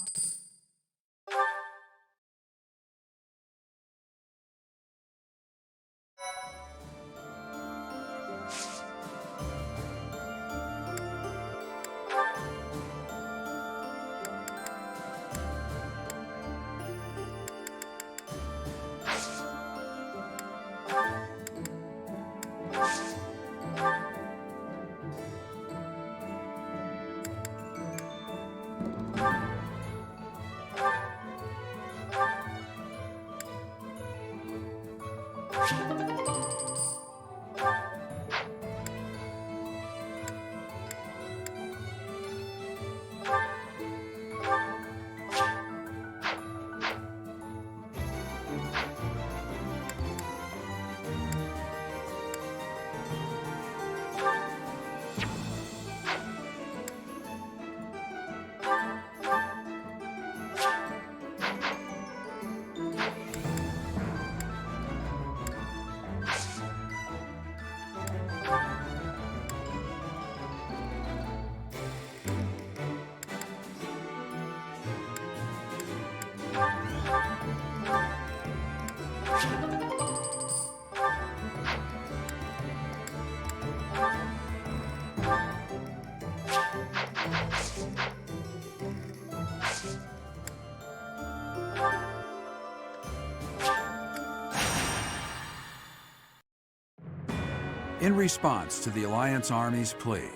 In response to the Alliance Army's plea,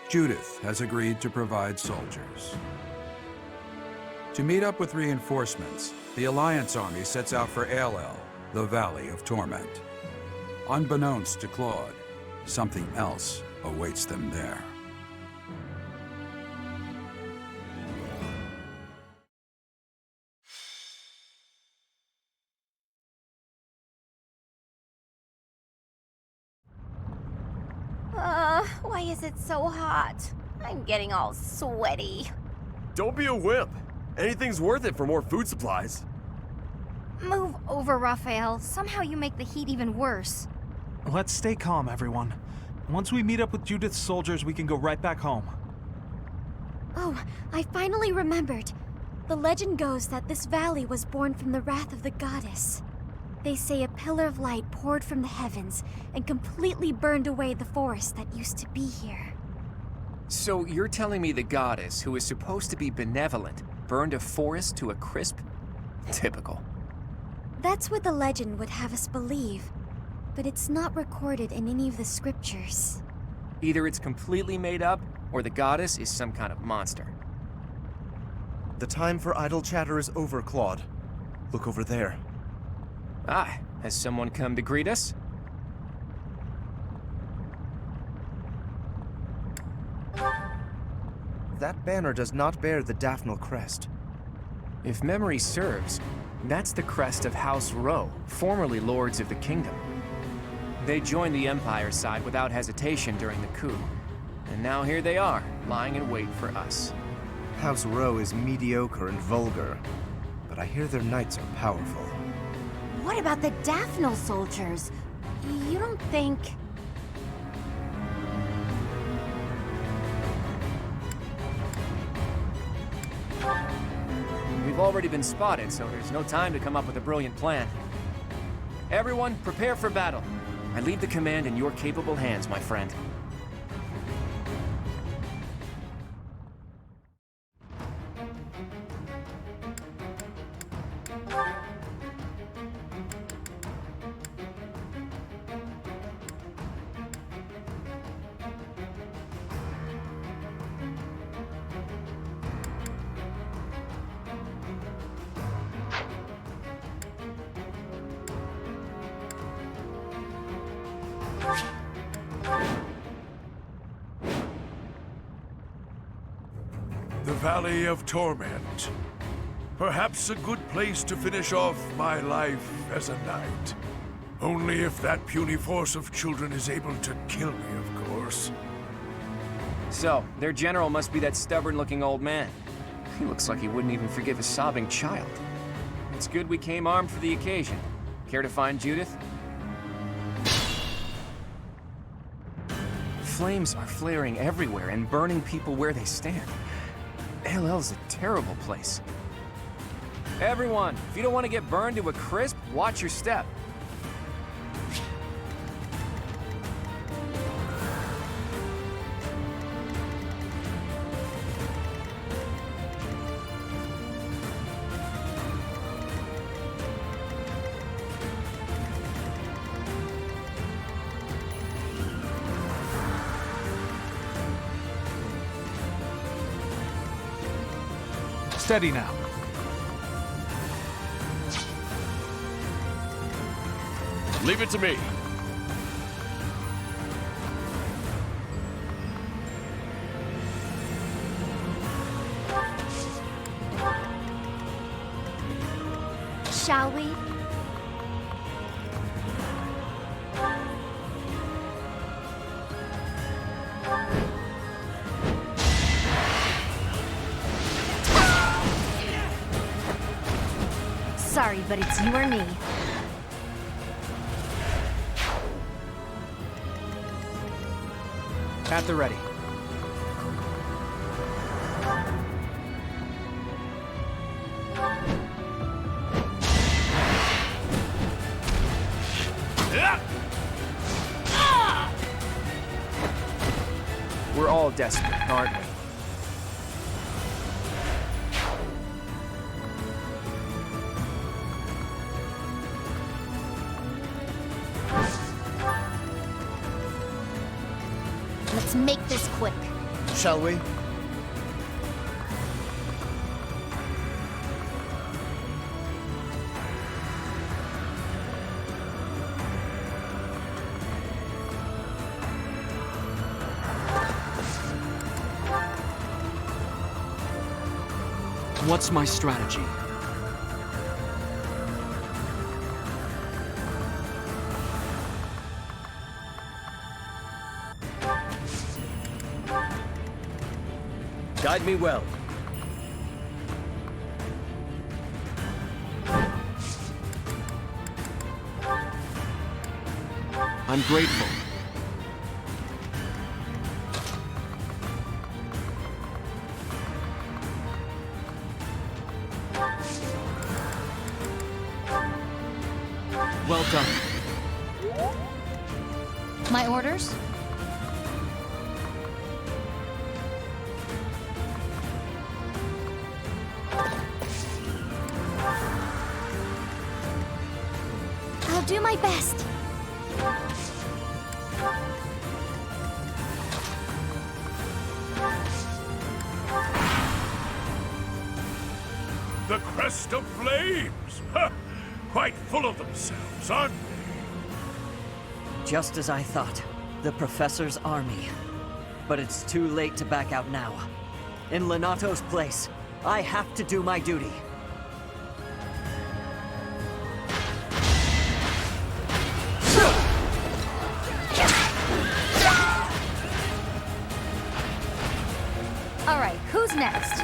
Judith has agreed to provide soldiers. To meet up with reinforcements, the Alliance Army sets out for Aelel, the Valley of Torment. Unbeknownst to Claude, something else awaits them there. Why is it so hot? I'm getting all sweaty. Don't be a wimp. Anything's worth it for more food supplies. Move over, Raphael. Somehow you make the heat even worse. Let's stay calm, everyone. Once we meet up with Judith's soldiers, we can go right back home. Oh, I finally remembered. The legend goes that this valley was born from the wrath of the goddess. They say a pillar of light poured from the heavens and completely burned away the forest that used to be here. So you're telling me the goddess, who is supposed to be benevolent, burned a forest to a crisp? Typical. That's what the legend would have us believe, but it's not recorded in any of the scriptures. Either it's completely made up, or the goddess is some kind of monster. The time for idle chatter is over, Claude. Look over there. Ah, has someone come to greet us? That banner does not bear the Daphnal crest. If memory serves, that's the crest of House Rowe, formerly Lords of the Kingdom. They joined the Empire side without hesitation during the coup, and now here they are, lying in wait for us. House Rowe is mediocre and vulgar, but I hear their knights are powerful. What about the Daphnal soldiers? You don't think... We've already been spotted, so there's no time to come up with a brilliant plan. Everyone, prepare for battle. I leave the command in your capable hands, my friend. The Valley of Torment. Perhaps a good place to finish off my life as a knight. Only if that puny force of children is able to kill me, of course. So, their general must be that stubborn-looking old man. He looks like he wouldn't even forgive a sobbing child. It's good we came armed for the occasion. Care to find Judith? Flames are flaring everywhere and burning people where they stand. Aelel's a terrible place. Everyone, if you don't want to get burned to a crisp, watch your step. Steady now. Leave it to me. Shall we? Sorry, but it's you or me. At the ready. We're all desperate, aren't we? make this quick. Shall we? What's my strategy? Guide me well. I'm grateful. Well done. My orders? I'll do my best. The Crest of Flames! Ha! Quite full of themselves, aren't they? Just as I thought. The Professor's army. But it's too late to back out now. In Lenato's place, I have to do my duty. All right, who's next?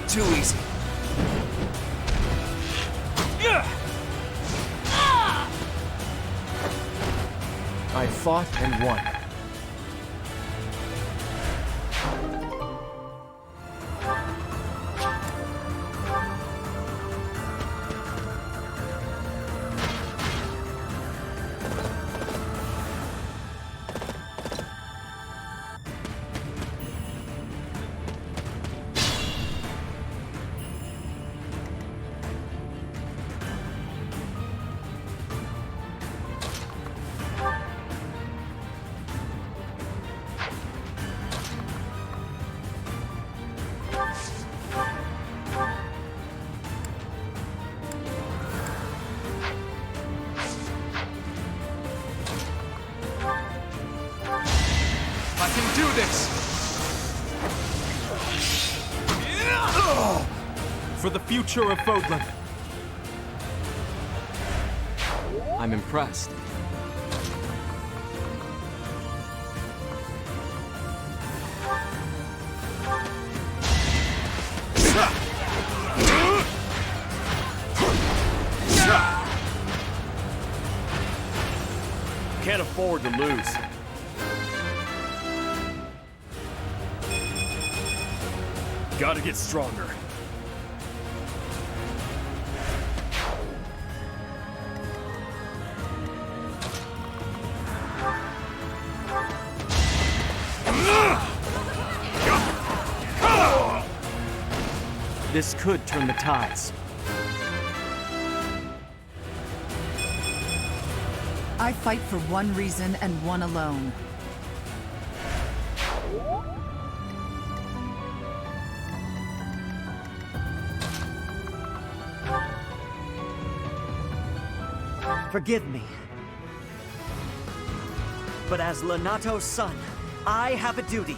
Too easy. I fought and won. I can do this! For the future of Fódlan. I'm impressed. Can't afford to lose. Gotta get stronger. This could turn the tides. I fight for one reason and one alone. Forgive me. But as Lenato's son, I have a duty.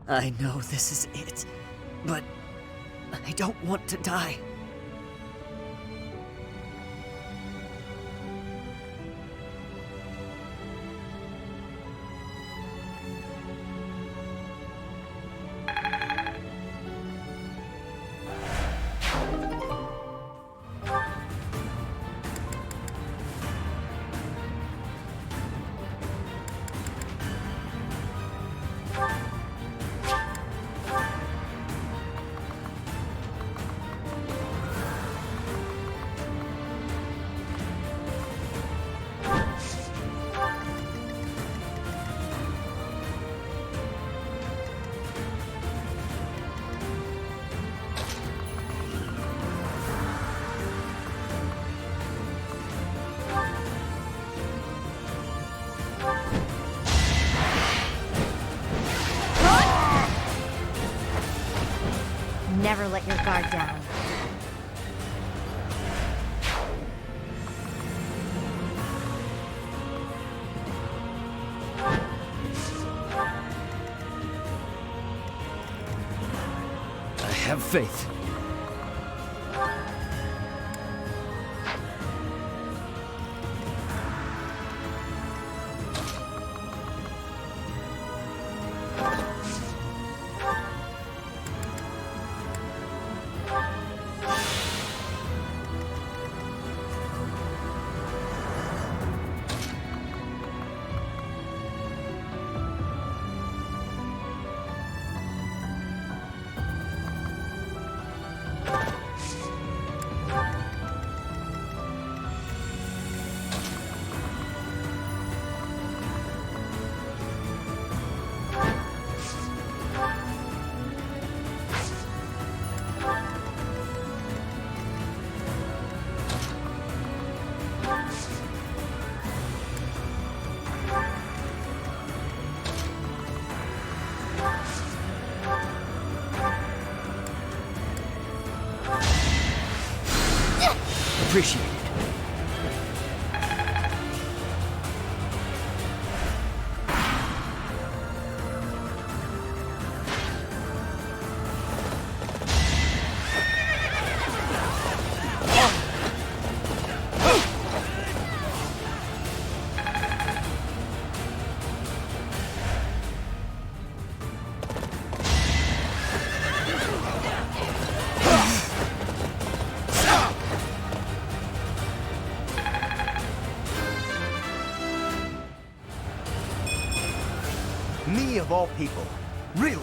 I know this is it, but I don't want to die. Never let your guard down. I have faith. Appreciate it. Me of all people. Really?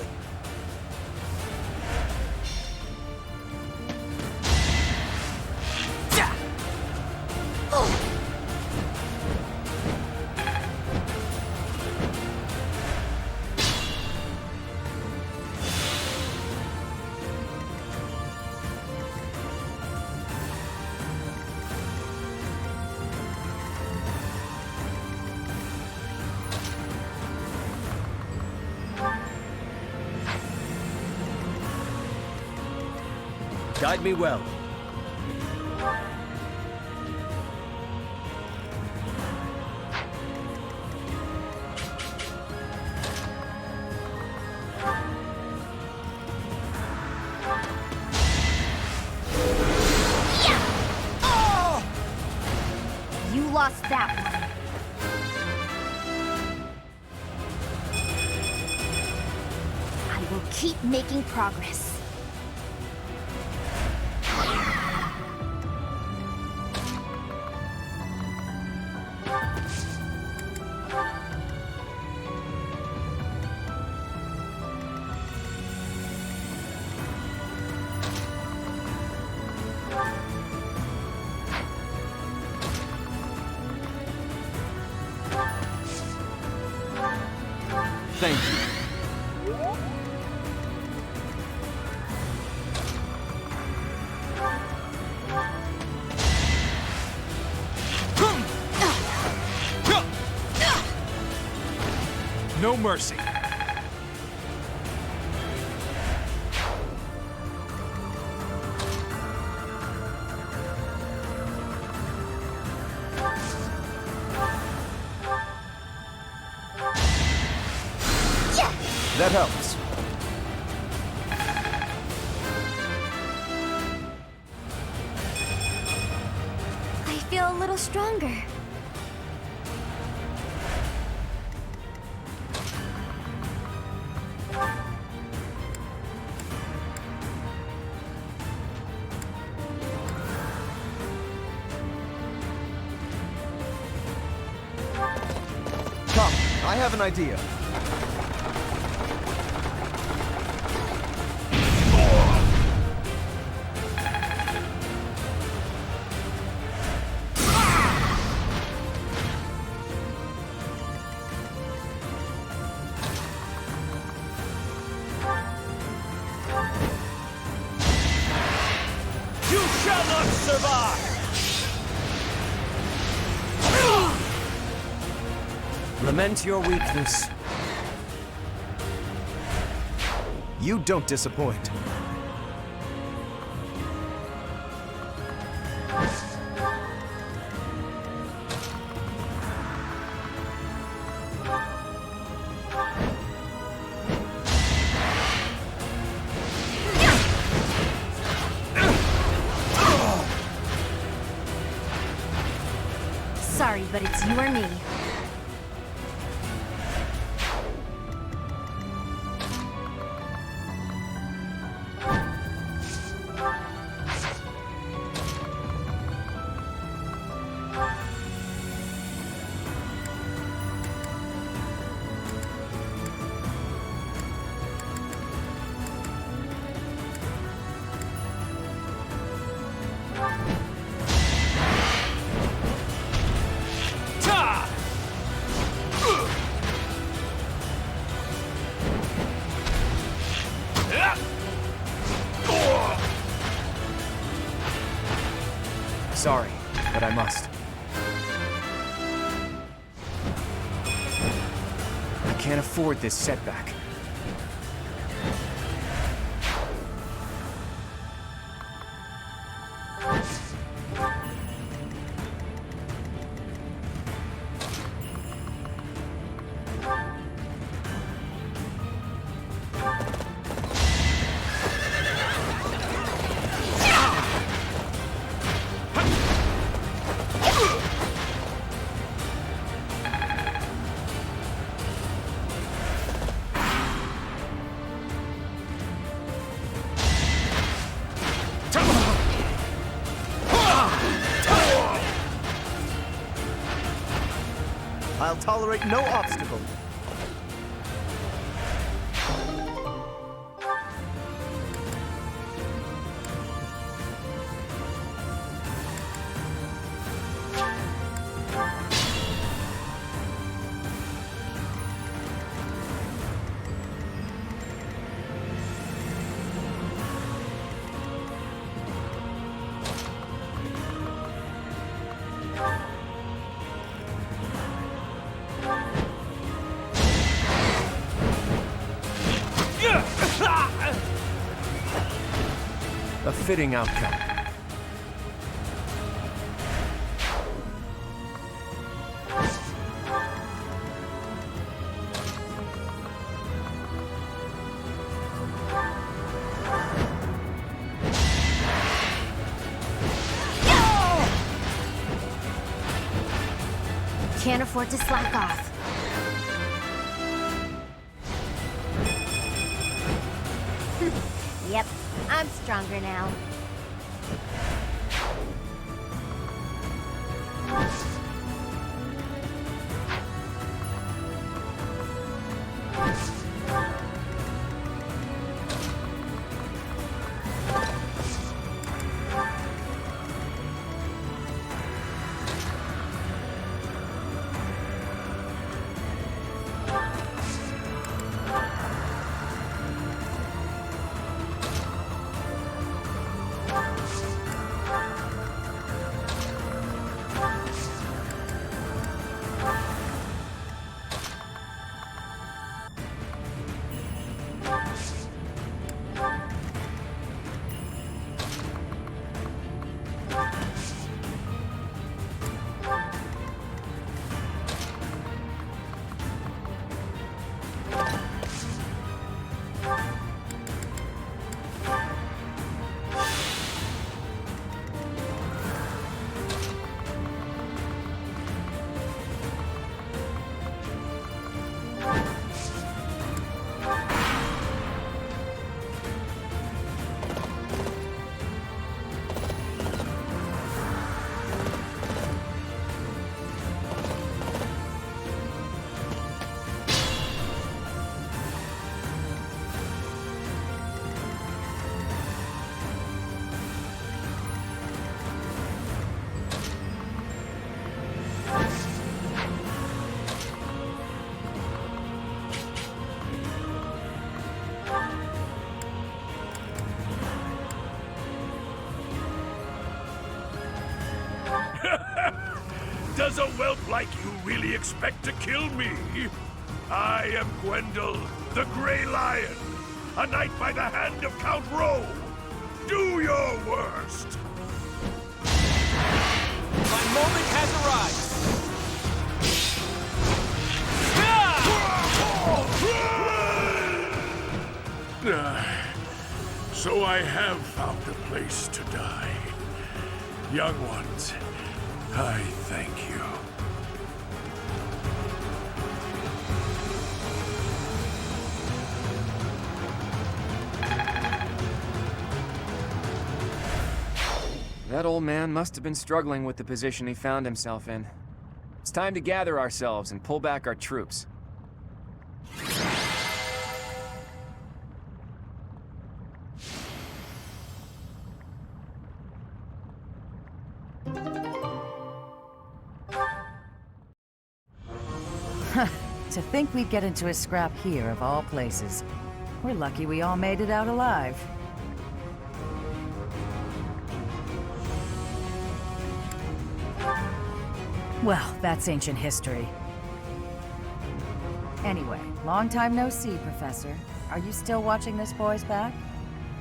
Guide me well. You lost that one. I will keep making progress. Thank you. No mercy. That helps. I feel a little stronger. Come, I have an idea. You shall not survive! Lament your weakness. You don't disappoint. but it's you or me. Sorry, but I must. I can't afford this setback. I'll tolerate no obstacle. A fitting outcome. Can't afford to slack off. Yep, I'm stronger now. Does a whelp like you really expect to kill me? I am Gwendol, the Grey Lion, a knight by the hand of Count Rowe. Do your worst! My moment has arrived! So I have found a place to die. Young ones, I thank you. That old man must have been struggling with the position he found himself in. It's time to gather ourselves and pull back our troops. To think we'd get into a scrap here, of all places. We're lucky we all made it out alive. Well, that's ancient history. Anyway, long time no see, Professor. Are you still watching this boy's back?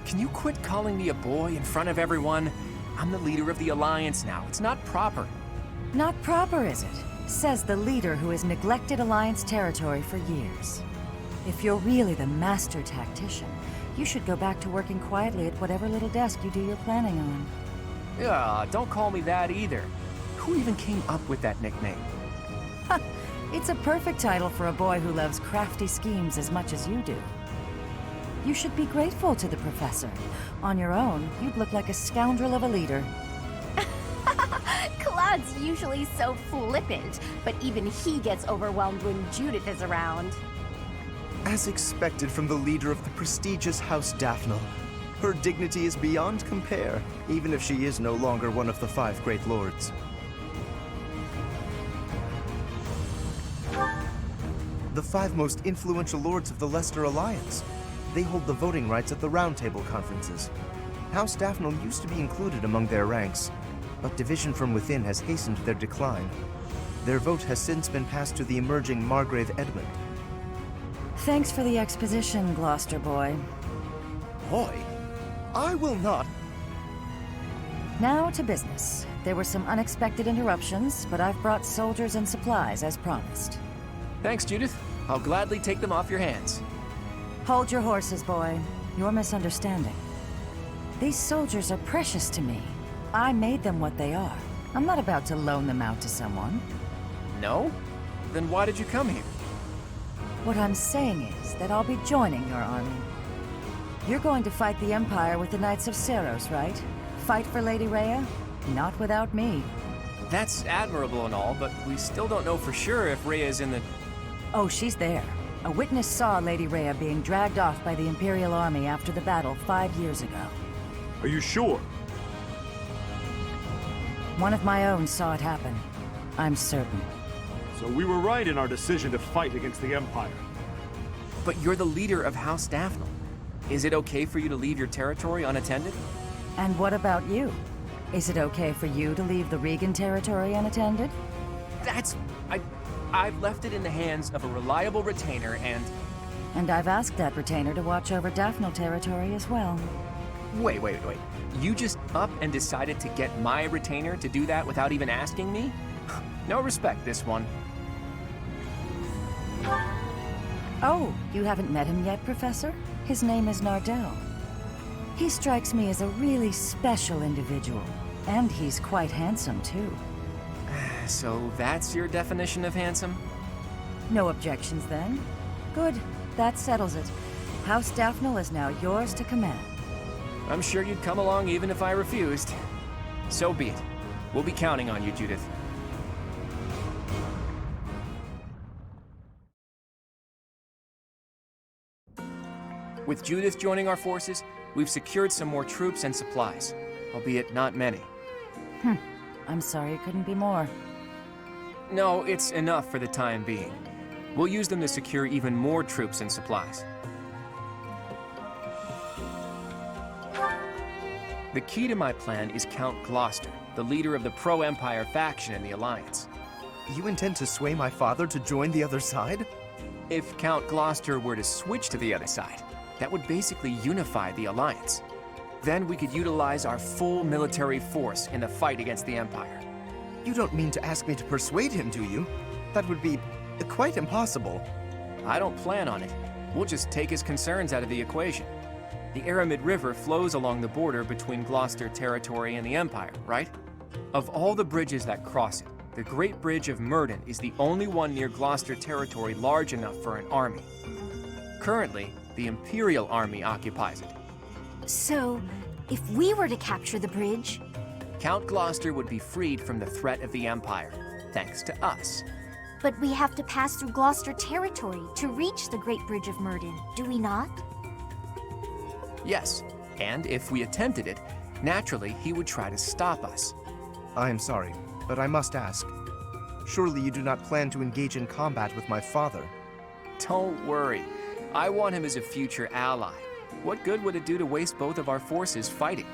Can you quit calling me a boy in front of everyone? I'm the leader of the Alliance now. It's not proper. Not proper, is it? Says the leader who has neglected Alliance territory for years. If you're really the master tactician, you should go back to working quietly at whatever little desk you do your planning on. Yeah, don't call me that either. Who even came up with that nickname? It's a perfect title for a boy who loves crafty schemes as much as you do. You should be grateful to the professor. On your own, you'd look like a scoundrel of a leader. Claude's usually so flippant, but even he gets overwhelmed when Judith is around. As expected from the leader of the prestigious House Daphne, her dignity is beyond compare, even if she is no longer one of the 5 great lords. The 5 most influential lords of the Leicester Alliance. They hold the voting rights at the Round Table conferences. House Daphne used to be included among their ranks, but division from within has hastened their decline. Their vote has since been passed to the emerging Margrave Edmund. Thanks for the exposition, Gloucester boy. Boy? I will not. Now to business. There were some unexpected interruptions, but I've brought soldiers and supplies as promised. Thanks, Judith. I'll gladly take them off your hands. Hold your horses, boy. You're misunderstanding. These soldiers are precious to me. I made them what they are. I'm not about to loan them out to someone. No? Then why did you come here? What I'm saying is that I'll be joining your army. You're going to fight the Empire with the Knights of Seiros, right? Fight for Lady Rhea? Not without me. That's admirable and all, but we still don't know for sure if Rhea's in the... Oh, she's there. A witness saw Lady Rhea being dragged off by the Imperial Army after the battle 5 years ago. Are you sure? One of my own saw it happen. I'm certain. So we were right in our decision to fight against the Empire. But you're the leader of House Daphne. Is it okay for you to leave your territory unattended? And what about you? Is it okay for you to leave the Regan territory unattended? I've left it in the hands of a reliable retainer and... And I've asked that retainer to watch over Daphne territory as well. Wait. You just up and decided to get my retainer to do that without even asking me? No respect, this one. Oh, you haven't met him yet, Professor? His name is Nardell. He strikes me as a really special individual. And he's quite handsome, too. So that's your definition of handsome? No objections, then? Good. That settles it. House Daphne is now yours to command. I'm sure you'd come along even if I refused. So be it. We'll be counting on you, Judith. With Judith joining our forces, we've secured some more troops and supplies, albeit not many. I'm sorry it couldn't be more. No, it's enough for the time being. We'll use them to secure even more troops and supplies. The key to my plan is Count Gloucester, the leader of the pro-Empire faction in the Alliance. You intend to sway my father to join the other side? If Count Gloucester were to switch to the other side, that would basically unify the Alliance. Then we could utilize our full military force in the fight against the Empire. You don't mean to ask me to persuade him, do you? That would be quite impossible. I don't plan on it. We'll just take his concerns out of the equation. The Aramid River flows along the border between Gloucester territory and the Empire, right? Of all the bridges that cross it, the Great Bridge of Murden is the only one near Gloucester territory large enough for an army. Currently, the Imperial Army occupies it. So, if we were to capture the bridge, Count Gloucester would be freed from the threat of the Empire, thanks to us. But we have to pass through Gloucester territory to reach the Great Bridge of Myrddin, do we not? Yes, and if we attempted it, naturally he would try to stop us. I am sorry, but I must ask. Surely you do not plan to engage in combat with my father? Don't worry. I want him as a future ally. What good would it do to waste both of our forces fighting?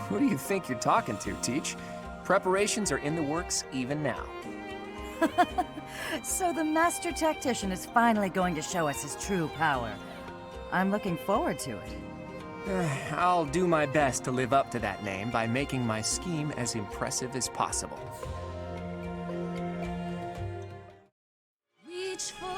Who do you think you're talking to, Teach? Preparations are in the works even now. So the Master Tactician is finally going to show us his true power. I'm looking forward to it. I'll do my best to live up to that name by making my scheme as impressive as possible. Reach for